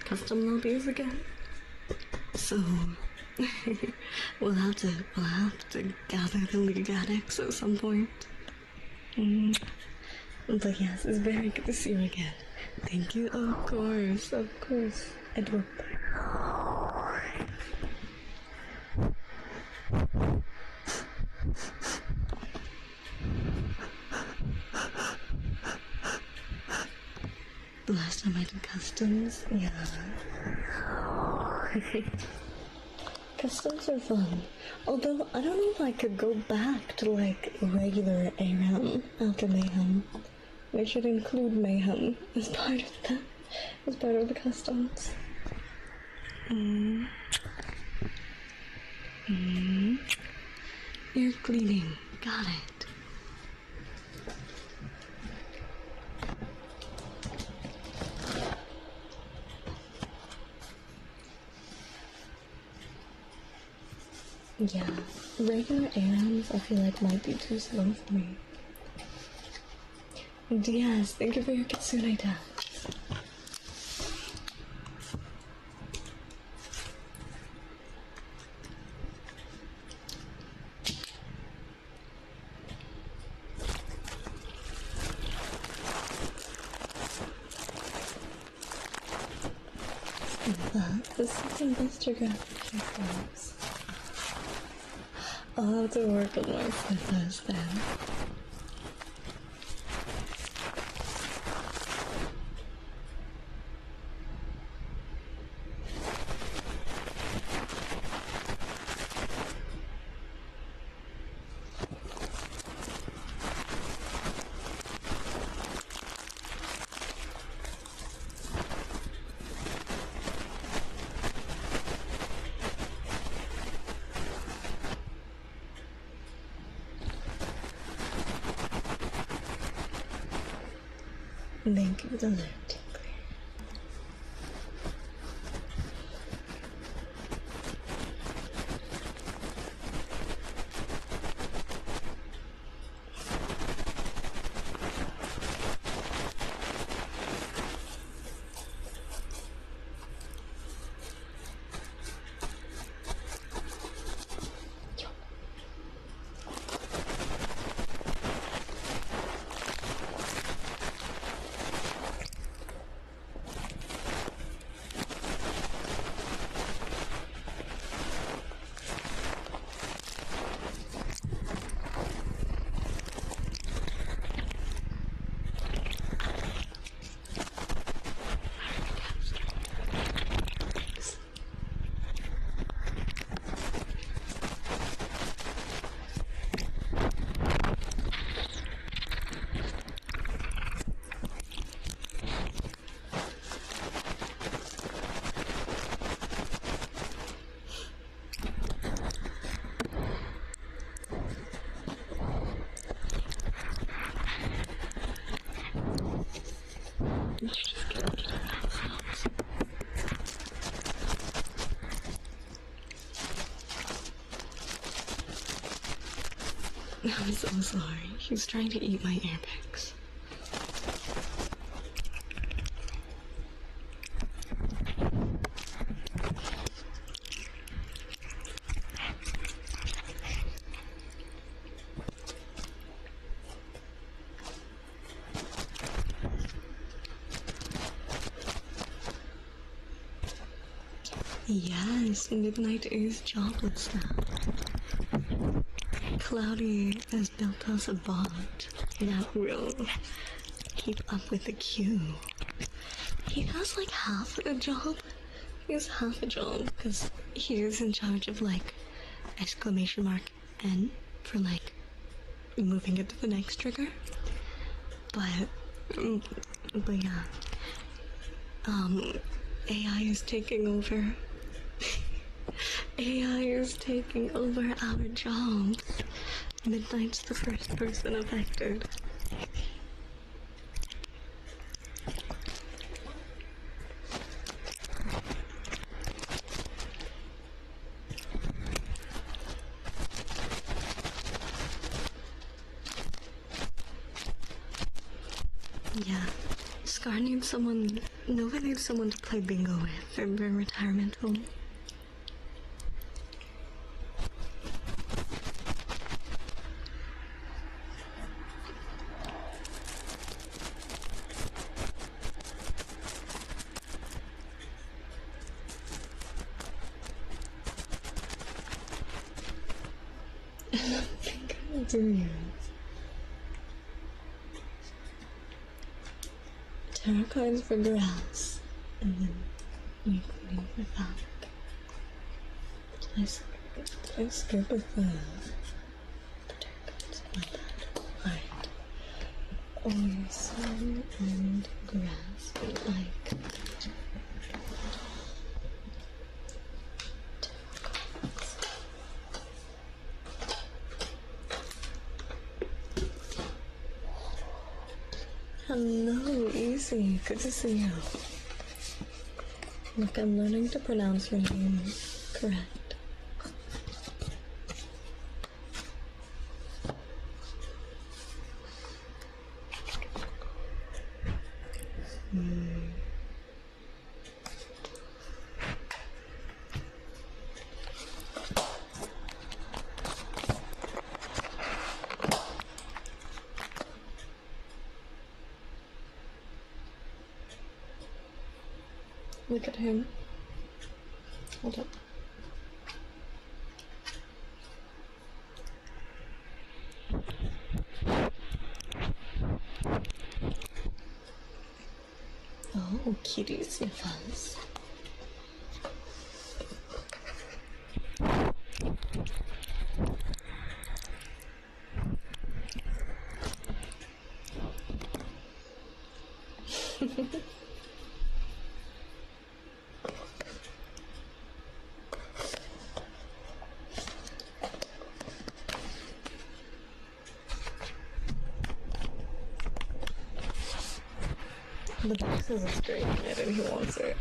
custom lobbies again. So we'll have to gather the League addicts at some point. But yes, it's very good to see you again. Thank you, of course, Edward. The last time I did customs, yeah. Customs are fun. Although, I don't know if I could go back to, regular ARAM after Mayhem. They should include Mayhem as part of the customs. Ear cleaning. Got it. Yeah, regular ARAMs I feel like might be too slow for me. Diaz, thank you for your Kitsune tags. The second best trigger goes. I'll have to work on my slippers then. Thank you for the alert. I'm so sorry. He's trying to eat my earpicks. Yes, Midnight is jobless now. Cloudy has built us a bot that will keep up with the queue. He has like half a job. He has half a job because he is in charge of like exclamation mark N for like moving it to the next trigger. But yeah, AI is taking over. AI is taking over our jobs. Midnight's the first person affected. Yeah, Scar needs someone. Nova needs someone to play bingo with in their retirement home. I don't think I'll do you. Tarot cards for grass, and then we clean for fabric. I skip a third. My bad. Alright. Or sun and grass, like. Hello, Easy. Good to see you. Look, I'm learning to pronounce your name correct. Look at him. hold up. Oh, kitty sniffers. The box is a straight kid and he wants it.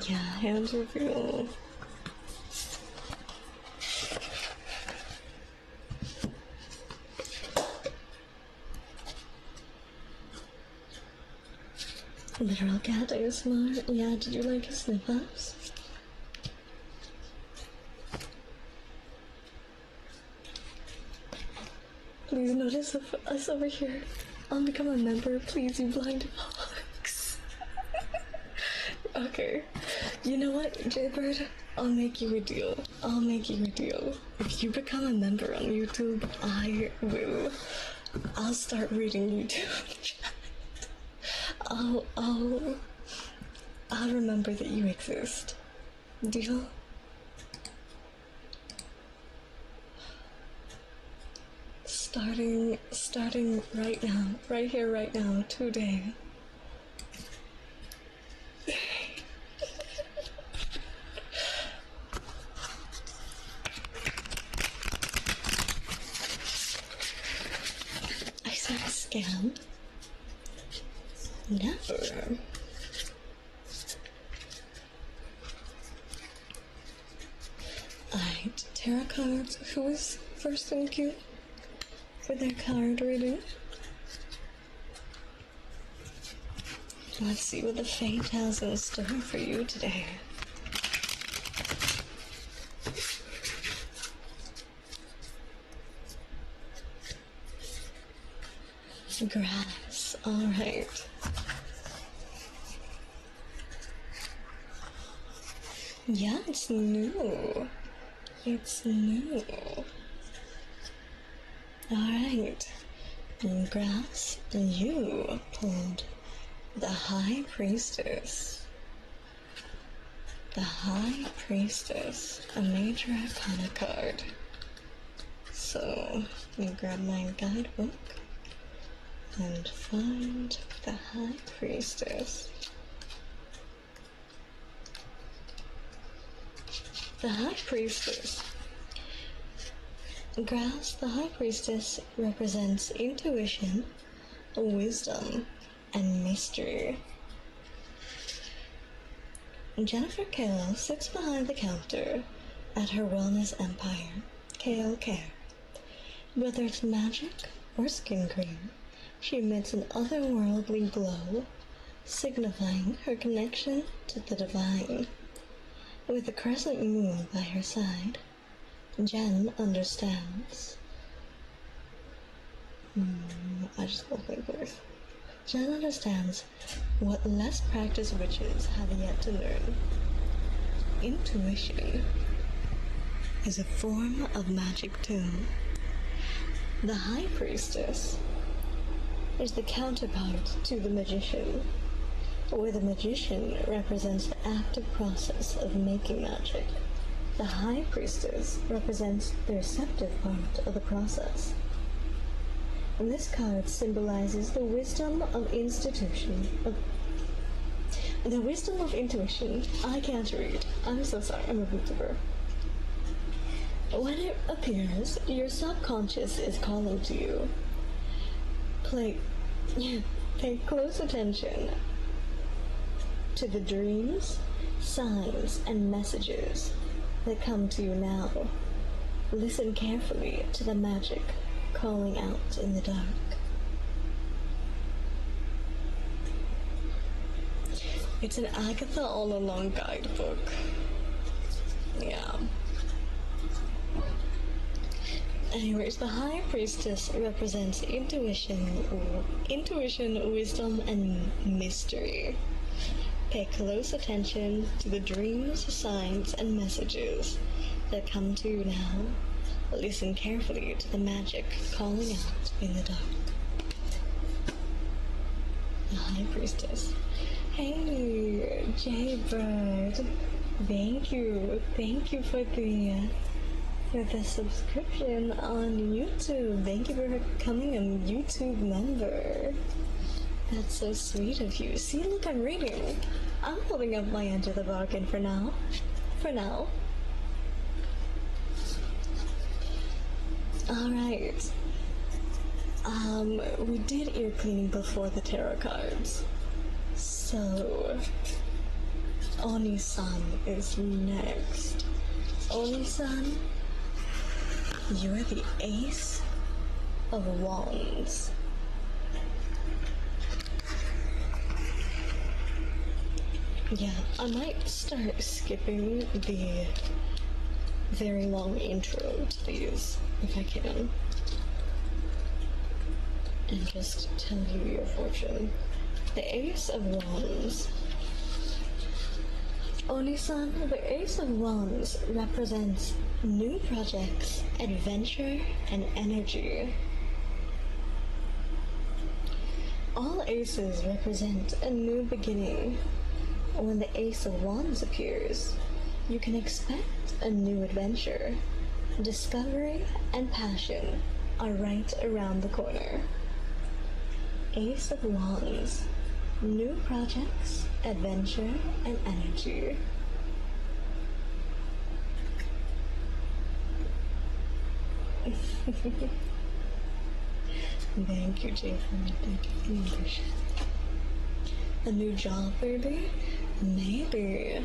Yeah, hands reveal. Literal cat ASMR. Yeah, did you like his sniff-ups? Please notice us over here. I'll become a member, please, you blind fox. Okay. You know what, Jaybird? I'll make you a deal. I'll make you a deal. If you become a member on YouTube, I'll start reading YouTube chat. I'll remember that you exist. Deal? Starting right now, right here, right now, today. I said a scam. Never. Alright, tarot cards. Who is first in queue for their card reading? Let's see what the fate has in store for you today. Grass, alright. Yeah, it's new. It's new. Alright. Grass, you pulled the High Priestess. The High Priestess, a major arcana card. So, let me grab my guidebook and find the High Priestess. The High Priestess. Grass, the High Priestess represents intuition, wisdom, and mystery. Jennifer Kale sits behind the counter at her wellness empire, Kale Care. Whether it's magic or skin cream, she emits an otherworldly glow, signifying her connection to the divine. With the crescent moon by her side, Jen understands. I just lost my voice. Jen understands what less practiced witches have yet to learn. Intuition is a form of magic too. The High Priestess is the counterpart to the magician, where the magician represents the active process of making magic. The High Priestess represents the receptive part of the process. This card symbolizes the wisdom of institution. The wisdom of intuition. I can't read. I'm so sorry. I'm a YouTuber. When it appears, your subconscious is calling to you. Pay close attention to the dreams, signs, and messages that come to you now. Listen carefully to the magic calling out in the dark. It's an Agatha all along guidebook. Yeah. Anyways, the High Priestess represents intuition, wisdom, and mystery. Pay close attention to the dreams, signs, and messages that come to you now. Listen carefully to the magic calling out in the dark. The High Priestess. Hey, Jaybird. Thank you for the subscription on YouTube. Thank you for becoming a YouTube member. That's so sweet of you. See, look, I'm reading. I'm holding up my end of the bargain for now. Alright. We did ear cleaning before the tarot cards. So, Oni-san is next. Oni-san, you are the Ace of Wands. Yeah, I might start skipping the very long intro to these, if I can. And just tell you your fortune. The Ace of Wands. Oni-san, the Ace of Wands represents new projects, adventure, and energy. All aces represent a new beginning. When the Ace of Wands appears, you can expect a new adventure. Discovery and passion are right around the corner. Ace of Wands. New projects, adventure, and energy. Thank you, Jason. Thank you for the membership. A new job, baby? Maybe.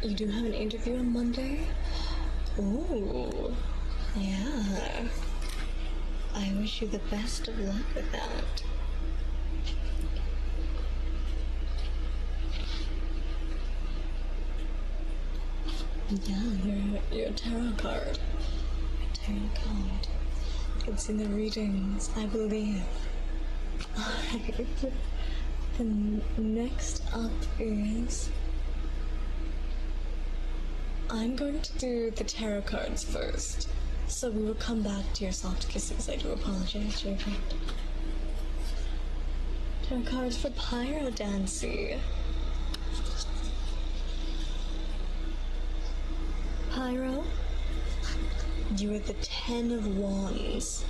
You do have an interview on Monday? Ooh, yeah. I wish you the best of luck with that. Yeah, you're a tarot card. A tarot card. It's in the readings, I believe. Alright. Then next up is... I'm going to do the tarot cards first. So we will come back to your soft kisses. I do apologize, Jacob. Tarot cards for Pyrodancy. Pyro, you are the 10 of Wands.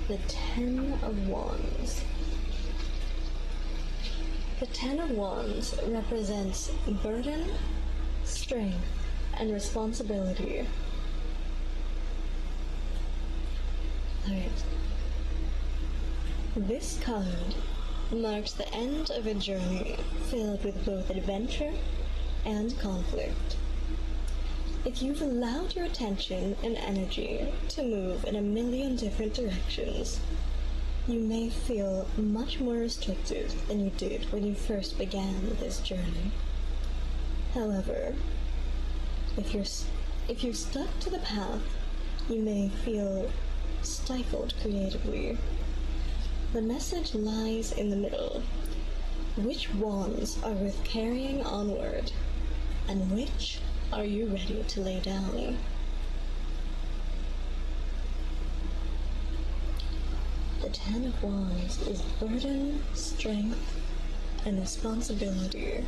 The 10 of Wands. The 10 of Wands represents burden, strength, and responsibility. Alright. This card marks the end of a journey filled with both adventure and conflict. If you've allowed your attention and energy to move in a million different directions, you may feel much more restricted than you did when you first began this journey. However, if you've stuck to the path, you may feel stifled creatively. The message lies in the middle. Which wands are worth carrying onward, and which are you ready to lay down? The 10 of Wands is burden, strength, and responsibility.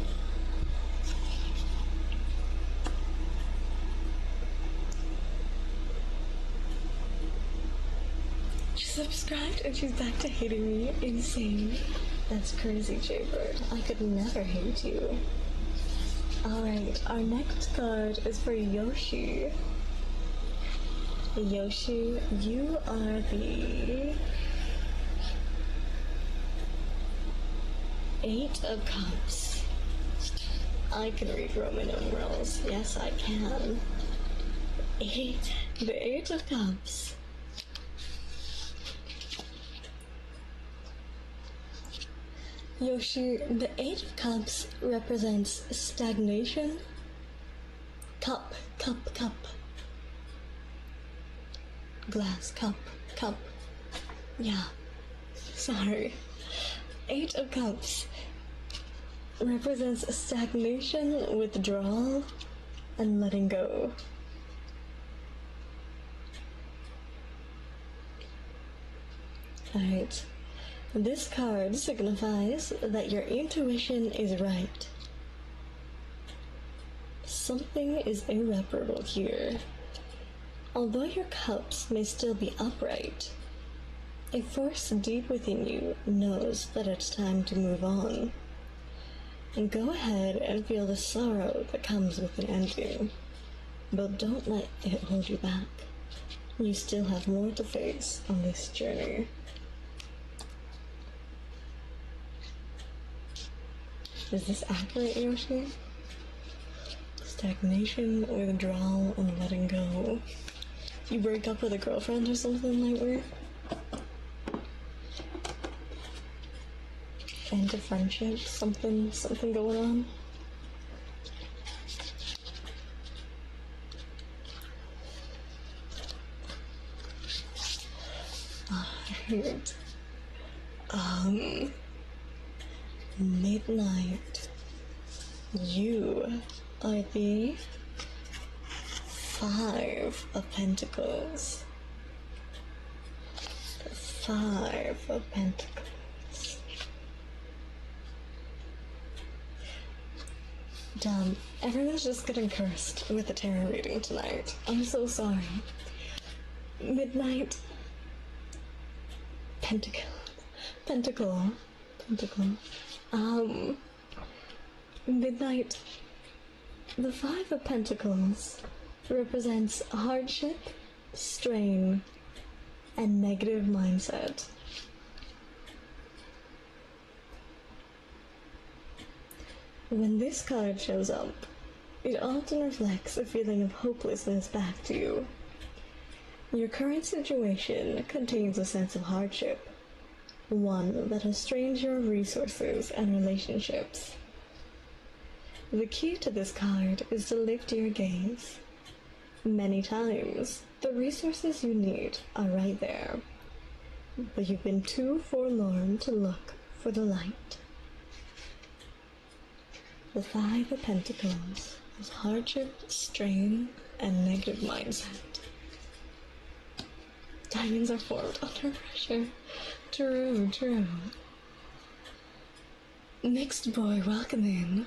She subscribed and she's back to hating me. Insane. That's crazy, Jaybird. I could never hate you. Alright, our next card is for Yoshi. Yoshi, you are the Eight of Cups. I can read Roman numerals. Yes, I can. The Eight of Cups. Yoshi, the Eight of Cups represents stagnation. Cup. Glass, cup. Yeah. Sorry. Eight of Cups represents stagnation, withdrawal, and letting go. Alright. This card signifies that your intuition is right. Something is irreparable here. Although your cups may still be upright, a force deep within you knows that it's time to move on. And go ahead and feel the sorrow that comes with an ending, but don't let it hold you back. You still have more to face on this journey. Is this accurate, Yoshi? Stagnation, withdrawal, and letting go. You break up with a girlfriend or something lately? End of friendship? Something going on? Alright. Midnight. You are the Five of Pentacles. The Five of Pentacles. Damn, everyone's just getting cursed with the tarot reading tonight. I'm so sorry. Midnight. Pentacle. Midnight. The Five of Pentacles represents hardship, strain, and negative mindset. When this card shows up, it often reflects a feeling of hopelessness back to you. Your current situation contains a sense of hardship, one that has strained your resources and relationships. The key to this card is to lift your gaze. Many times, the resources you need are right there, but you've been too forlorn to look for the light. The Five of Pentacles is hardship, strain, and negative mindset. Diamonds are formed under pressure. True. Mixed boy, welcome in.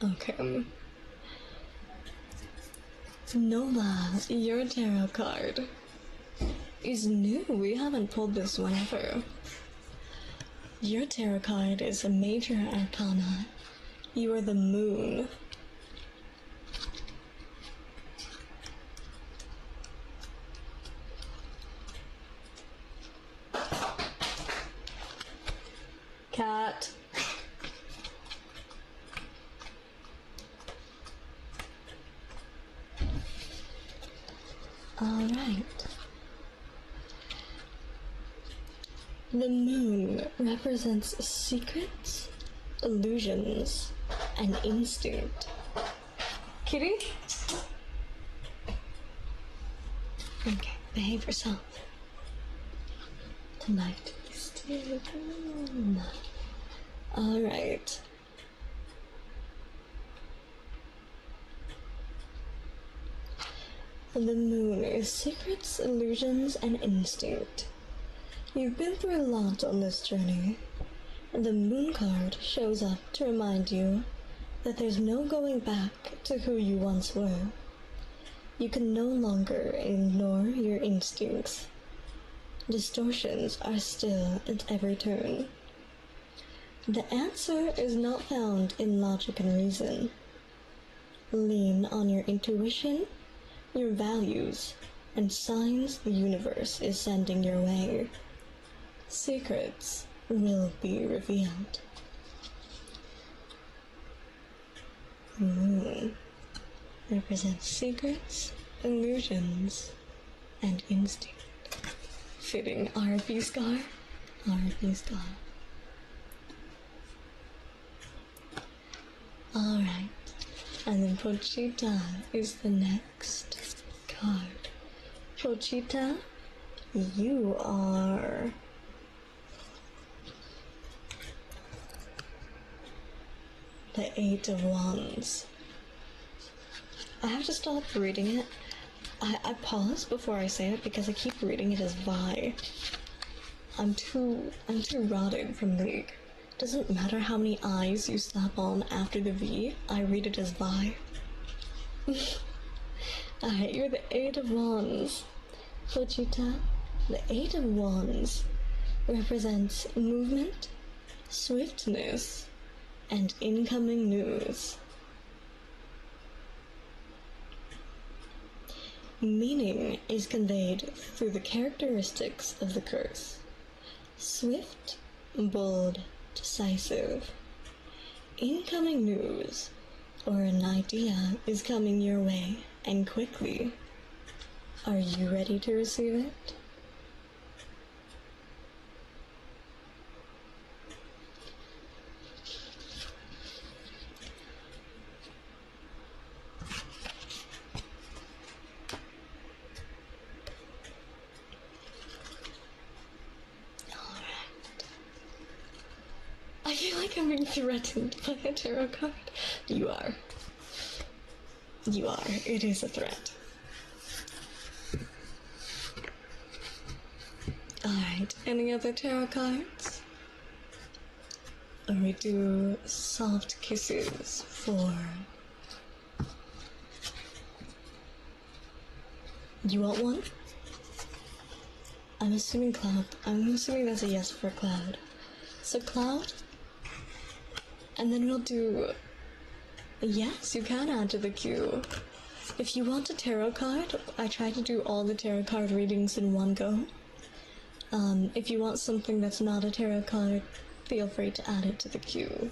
Okay. Nova, your tarot card is new. We haven't pulled this one ever. Your tarot card is a major arcana. You are the moon. Cat. Alright. The moon represents secrets, illusions, and instinct. Kitty? Okay, behave yourself. Tonight is still moon. Alright. The moon is secrets, illusions, and instinct. You've been through a lot on this journey. The moon card shows up to remind you that there's no going back to who you once were. You can no longer ignore your instincts. Distortions are still at every turn. The answer is not found in logic and reason. Lean on your intuition, your values, and signs the universe is sending your way. Secrets will be revealed. Moon represents secrets, illusions, and instinct. Fitting RP scar. Alright, and then Pochita is the next card. Pochita, you are the Eight of Wands. I have to stop reading it. I pause before I say it because I keep reading it as Vi. I'm too rotted from League. Doesn't matter how many I's you slap on after the V, I read it as Vi. Alright, you're the Eight of Wands. Pochita, the Eight of Wands represents movement, swiftness, and incoming news. Meaning is conveyed through the characteristics of the curse. Swift, bold, decisive. Incoming news, or an idea, is coming your way, and quickly. Are you ready to receive it? I feel like I'm being threatened by a tarot card. You are. It is a threat. Alright, any other tarot cards? Or we do soft kisses for... You want one? I'm assuming Cloud. I'm assuming that's a yes for Cloud. So Cloud... And then we'll do... Yes, you can add to the queue. If you want a tarot card, I try to do all the tarot card readings in one go. If you want something that's not a tarot card, feel free to add it to the queue.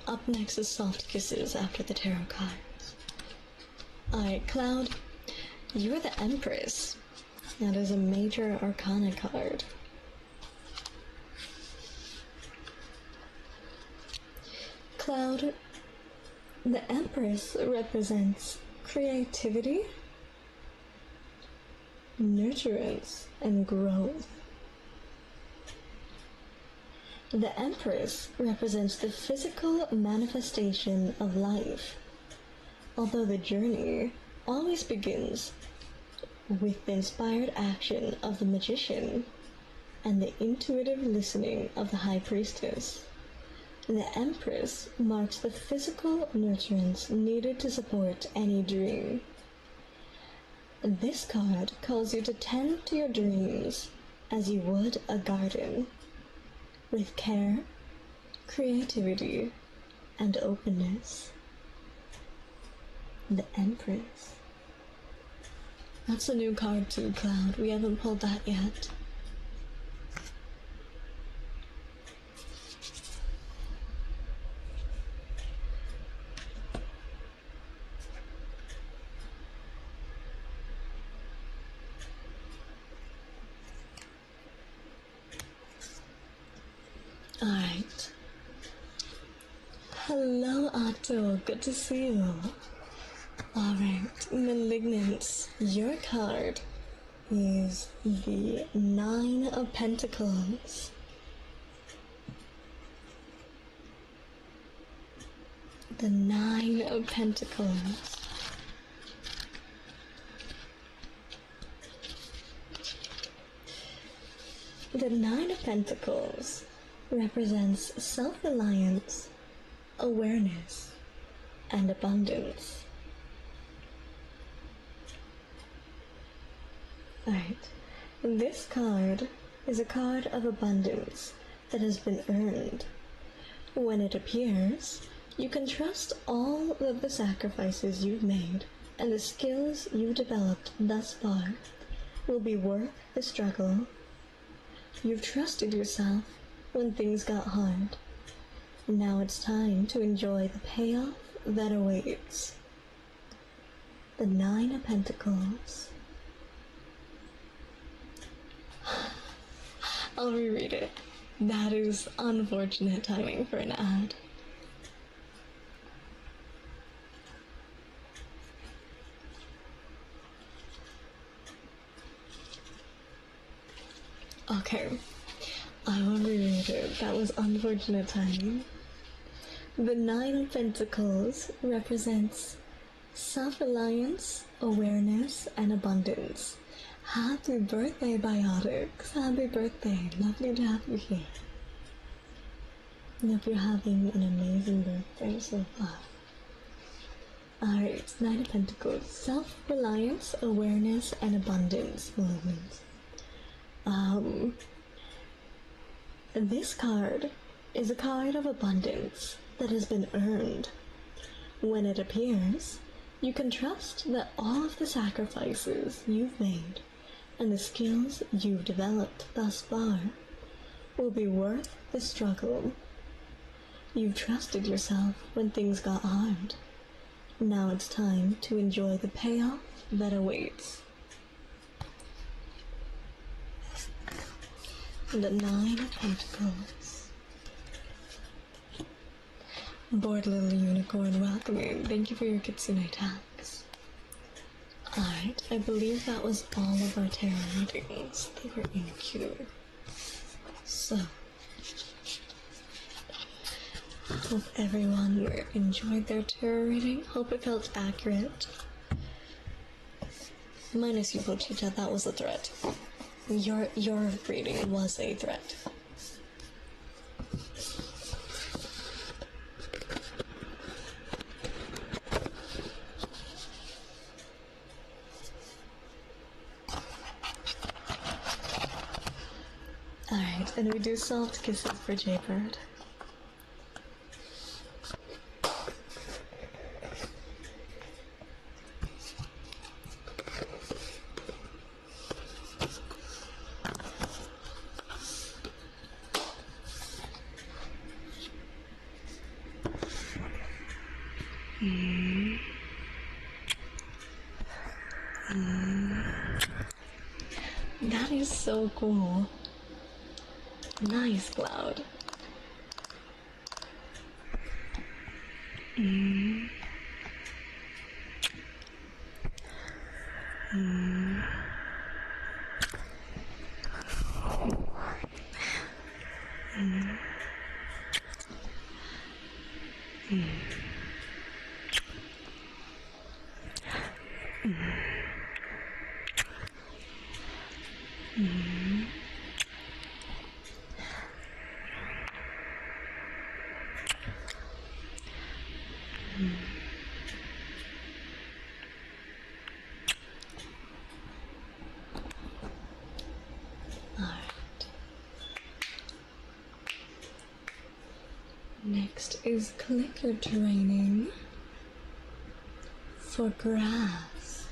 Up next is soft kisses after the tarot cards. Alright, Cloud, you're the Empress. That is a major arcana card. Cloud, the Empress represents creativity, nurturance, and growth. The Empress represents the physical manifestation of life, although the journey always begins with the inspired action of the magician and the intuitive listening of the High Priestess. The Empress marks the physical nurturance needed to support any dream. This card calls you to tend to your dreams as you would a garden, with care, creativity, and openness. The Empress. That's a new card too, Cloud. We haven't pulled that yet. Alright. Hello, Otto. Good to see you. Alright, Malignance. Your card is the Nine of Pentacles. The Nine of Pentacles. The Nine of Pentacles represents self-reliance, awareness, and abundance. Alright, this card is a card of abundance that has been earned. When it appears, You can trust all of the sacrifices you've made and the skills you've developed thus far will be worth the struggle. You've trusted yourself when things got hard. Now it's time to enjoy the payoff that awaits. The Nine of Pentacles. I'll reread it. That is unfortunate timing for an ad. Okay, I will reread it. That was unfortunate timing. The Nine of Pentacles represents self-reliance, awareness, and abundance. Happy birthday, Biotics. Happy birthday. Lovely to have you here. I hope you're having an amazing birthday so far. Alright, Nine of Pentacles. Self-reliance, awareness, and abundance movement. This card is a card of abundance that has been earned. When it appears, you can trust that all of the sacrifices you've made and the skills you've developed thus far will be worth the struggle. You've trusted yourself when things got hard. Now it's time to enjoy the payoff that awaits. The Nine of Pentacles. Bored little unicorn, welcoming. Thank you for your Kitsune tags. Alright, I believe that was all of our tarot readings. They were in queue. So, hope everyone enjoyed their tarot reading. Hope it felt accurate. Minus you, Pochita, that was a threat. Your reading was a threat. Alright, and we do soft kisses for Jaybird. That is so cool. Nice, Cloud. Next is clicker training for grass.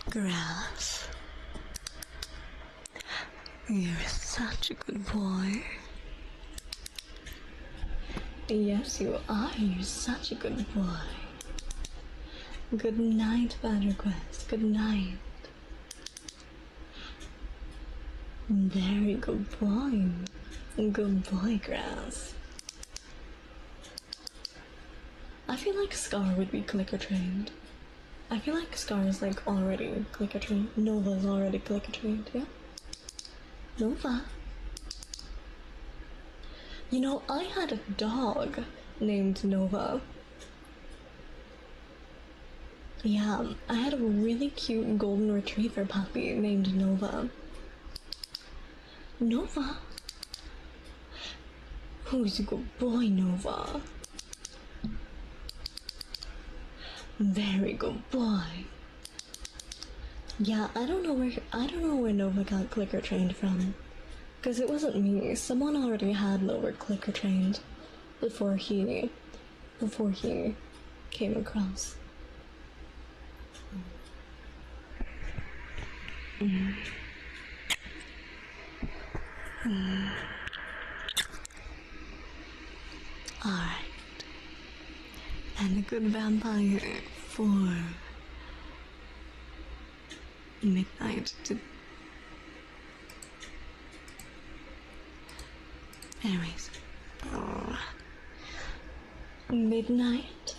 Grass, you're such a good boy. Yes, you are. You're such a good boy. Good night, Bad Request. Good night. Very good boy. Good boy, Grass. I feel like Scar would be clicker trained. I feel like Scar is like already clicker trained. Nova's already clicker trained, yeah? Nova. You know, I had a dog named Nova. Yeah, I had a really cute golden retriever puppy named Nova. Nova? Who's a good boy, Nova? Very good boy. Yeah, I don't know where Nova got clicker trained from. Because it wasn't me. Someone already had lower clicker trained before he came across. Alright. And a good vampire for midnight to... Anyways. Midnight?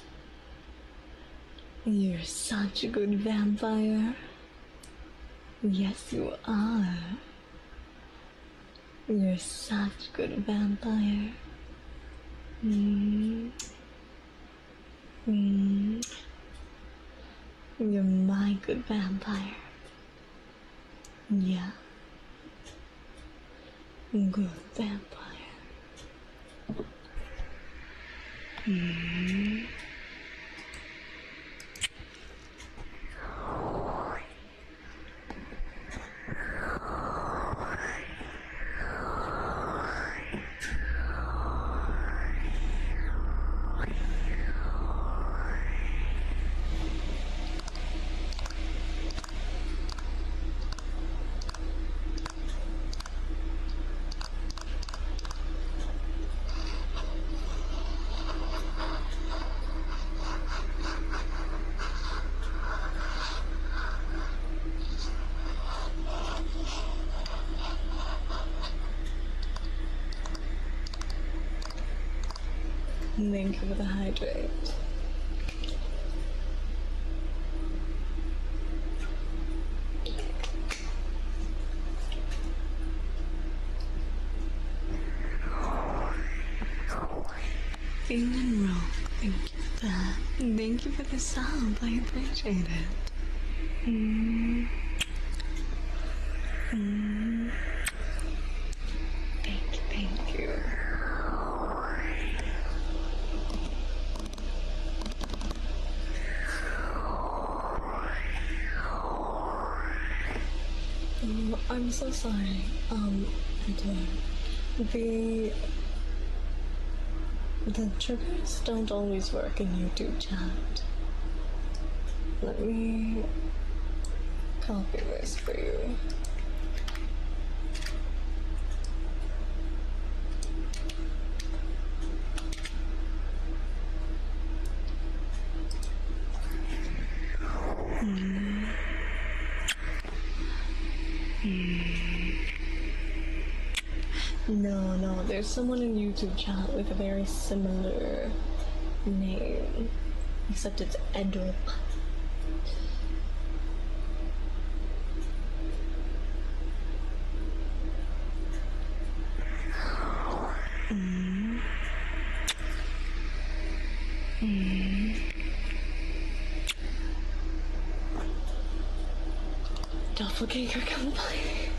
You're such a good vampire. Yes, you are. You're such a good vampire. You're my good vampire. Yeah. Good vampire. Thank you for the hydrate. Feeling wrong. Thank you for that. Thank you for the sub. I appreciate it. Thank you. I'm so sorry. The triggers don't always work in YouTube chat. Let me copy this for you. No, there's someone in YouTube chat with a very similar name, except it's Edward. Doppelganger complaining.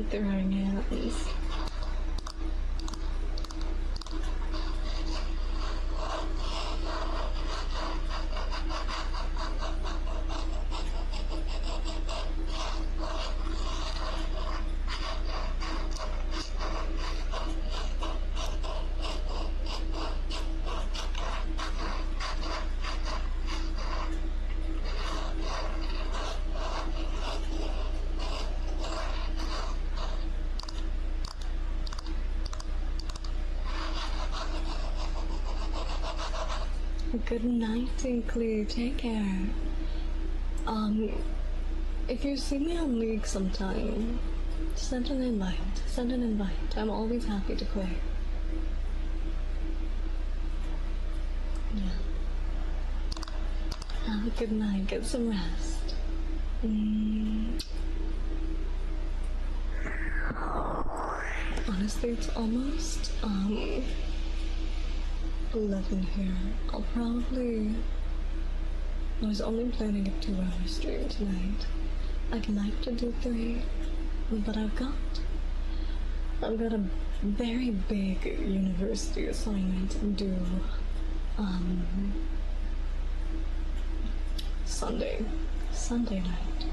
Throwing hands. Good night, Tinkly. Take care. If you see me on League sometime, send an invite. Send an invite. I'm always happy to play. Yeah. Have a good night. Get some rest. Honestly, it's almost, 11 here. I was only planning a 2-hour stream tonight. I'd like to do 3, but I've got a very big university assignment due, Sunday night.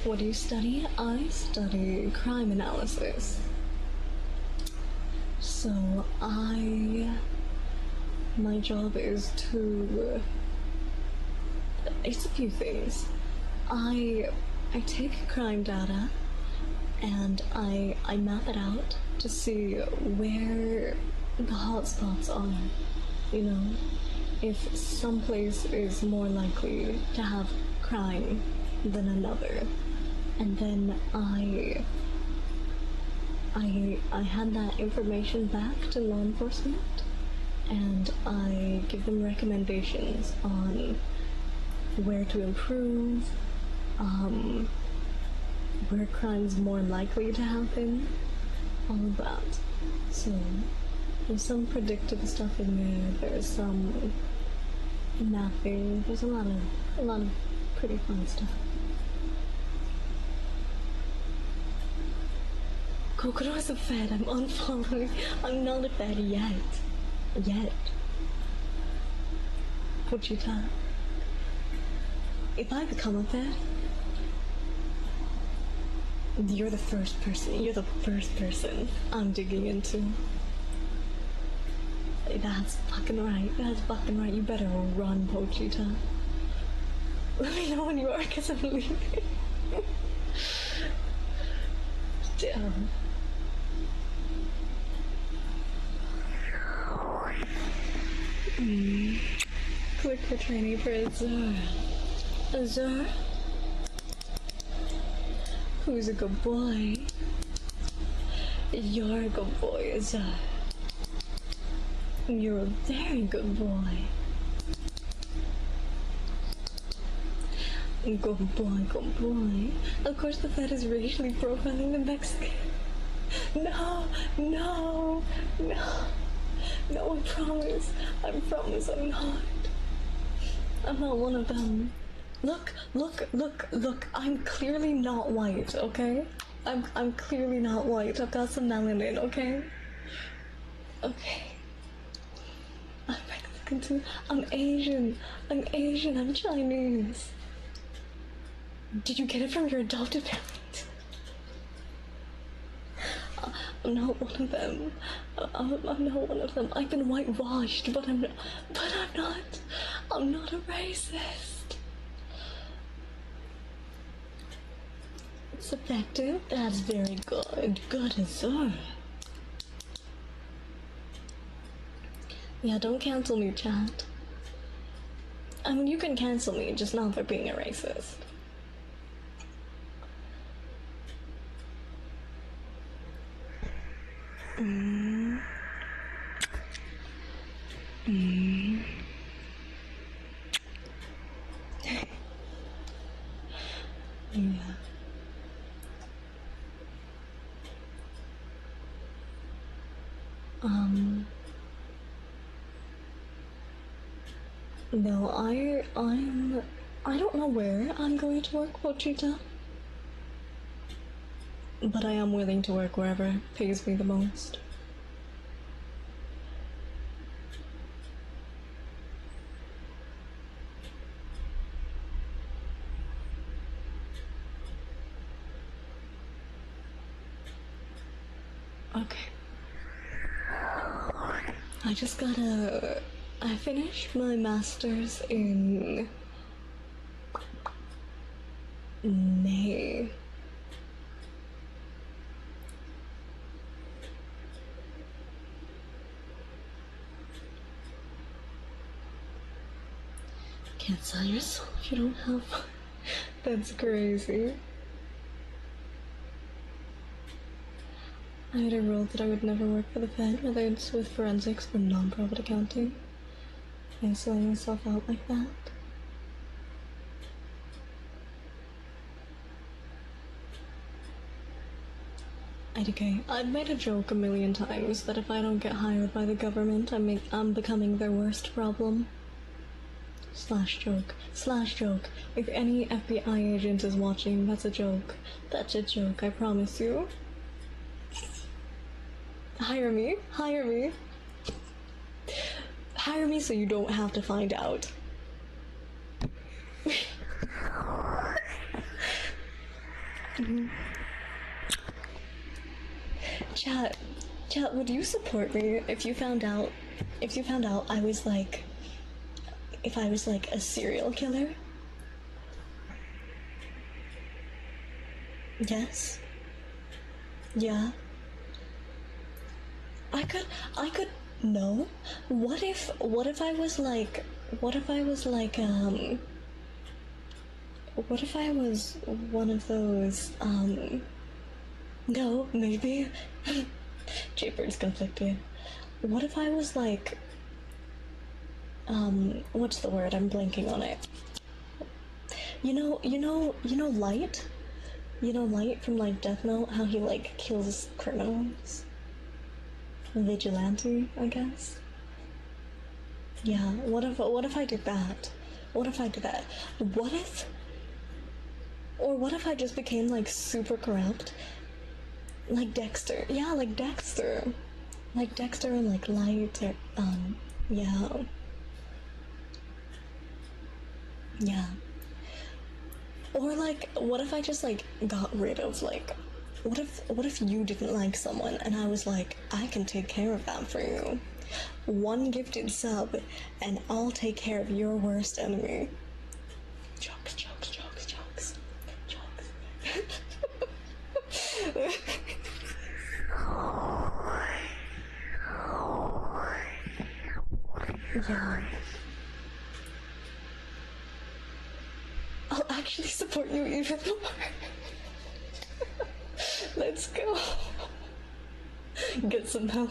What do you study? I study crime analysis. So my job is to, it's a few things. I take crime data and I map it out to see where the hotspots are. You know, if some place is more likely to have crime than another. And then I hand that information back to law enforcement, and I give them recommendations on where to improve, where crime's more likely to happen, all of that. So there's some predictive stuff in there, there's some mapping, there's a lot of pretty fun stuff. Kokoro is a fed, I'm unfollowing. I'm not a fed yet. Pochita. If I become a fed, you're the first person I'm digging into. That's fucking right, you better run, Pochita. Let me know when you are, cause I'm leaving. Damn. Click for training for Azur. Azur? Who's a good boy? You're a good boy, Azur. You're a very good boy. Good boy. Of course the Fed is racially profiling the Mexican. No, I promise I'm not. I'm not one of them. Look, I'm clearly not white, okay? I'm clearly not white. I've got some melanin, okay? Okay. I'm Mexican too. I'm Asian, I'm Chinese. Did you get it from your adopted parent? I'm not one of them. I'm not one of them. I've been whitewashed, but I'm not a racist. It's effective. That's very good. Good as well. Yeah, don't cancel me, chat. I mean, you can cancel me, just not for being a racist. Yeah. No, I don't know where I'm going to work, Pochita. But I am willing to work wherever pays me the most. Okay. I finished my master's in May. Can't sell your soul if you don't have one. That's crazy. I made a rule that I would never work for the Fed, whether it's with forensics or non-profit accounting. I'm selling myself out like that. IDK, I've made a joke a million times that if I don't get hired by the government, I'm becoming their worst problem. Slash joke. If any FBI agent is watching, that's a joke. That's a joke, I promise you. Hire me. Hire me so you don't have to find out. Chat, would you support me if you found out, I was like, if I was like a serial killer? Yes? Yeah? I could, no. What if I was like, what if I was one of those, no, maybe. Jeepers conflicted. What if I was like, what's the word? I'm blanking on it. You know, Light? You know Light from like Death Note? How he like kills criminals? Vigilante, I guess. Yeah. What if I did that? What if I did that? What if I just became like super corrupt? Like Dexter. Yeah, like Dexter. Like Dexter and like Light or yeah. Yeah. Or like, what if I just like got rid of like, what if you didn't like someone and I was like, I can take care of that for you. One gifted sub and I'll take care of your worst enemy. Jokes. Yeah. I'll actually support you even more. Let's go. Get some help.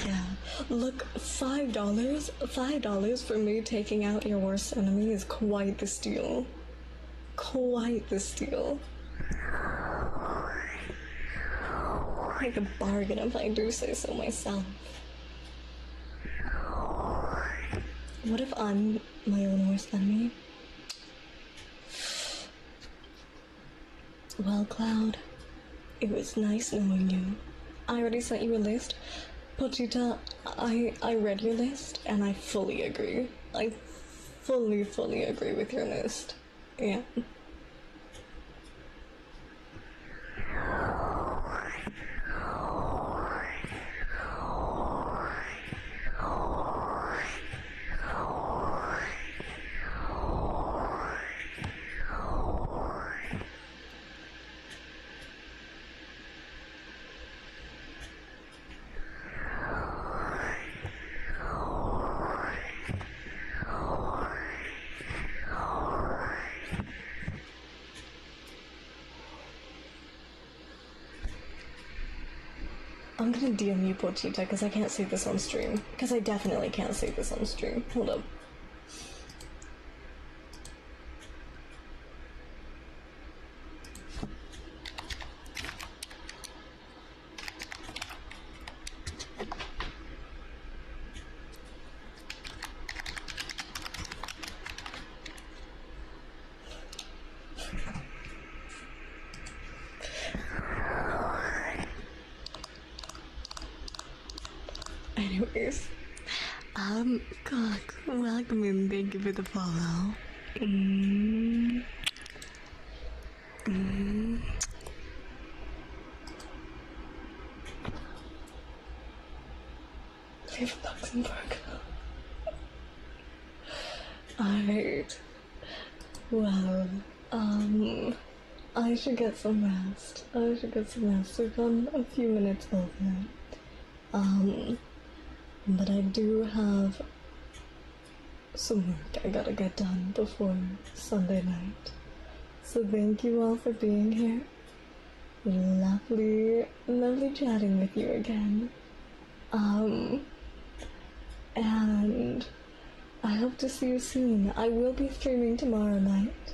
Yeah. Look, $5 for me taking out your worst enemy is quite the steal. Quite the steal. Like a bargain if I do say so myself. What if I'm my own worst enemy? Well, Cloud, it was nice knowing you. I already sent you a list. Pochita, I read your list and I fully agree. I fully agree with your list. Yeah. I'm gonna DM you, Pochita, because I can't say this on stream. Because I definitely can't say this on stream. Hold up. Anyways, God, welcome and thank you for the follow. Leave Luxembourg. Alright. Well, I should get some rest. We've gone a few minutes over. But I do have some work I gotta get done before Sunday night. So thank you all for being here. Lovely chatting with you again. And I hope to see you soon. I will be streaming tomorrow night.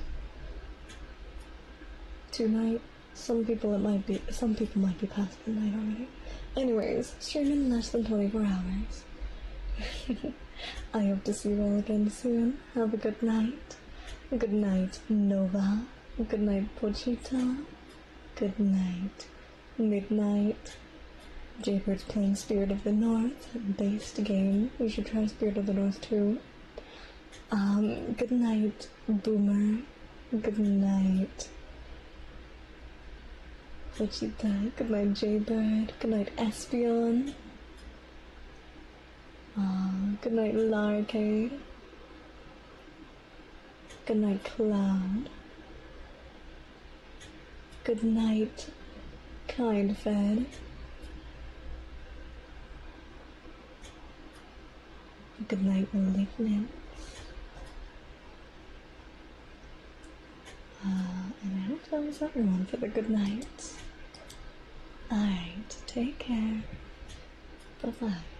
Tonight. Some people might be past midnight already. Anyways, streaming in less than 24 hours. I hope to see you all again soon. Have a good night. Good night, Nova. Good night, Pochita. Good night, Midnight. Jaybird's playing Spirit of the North, based game. You should try Spirit of the North too. Good night, Boomer. Good night, Flechita. Good night, Jaybird. Good night, Espion. Good night, Larcade. Good night, Cloud. Good night, Kind Fed. Good night, Malignant. And I hope that was everyone for the good nights. Alright, take care. Bye-bye.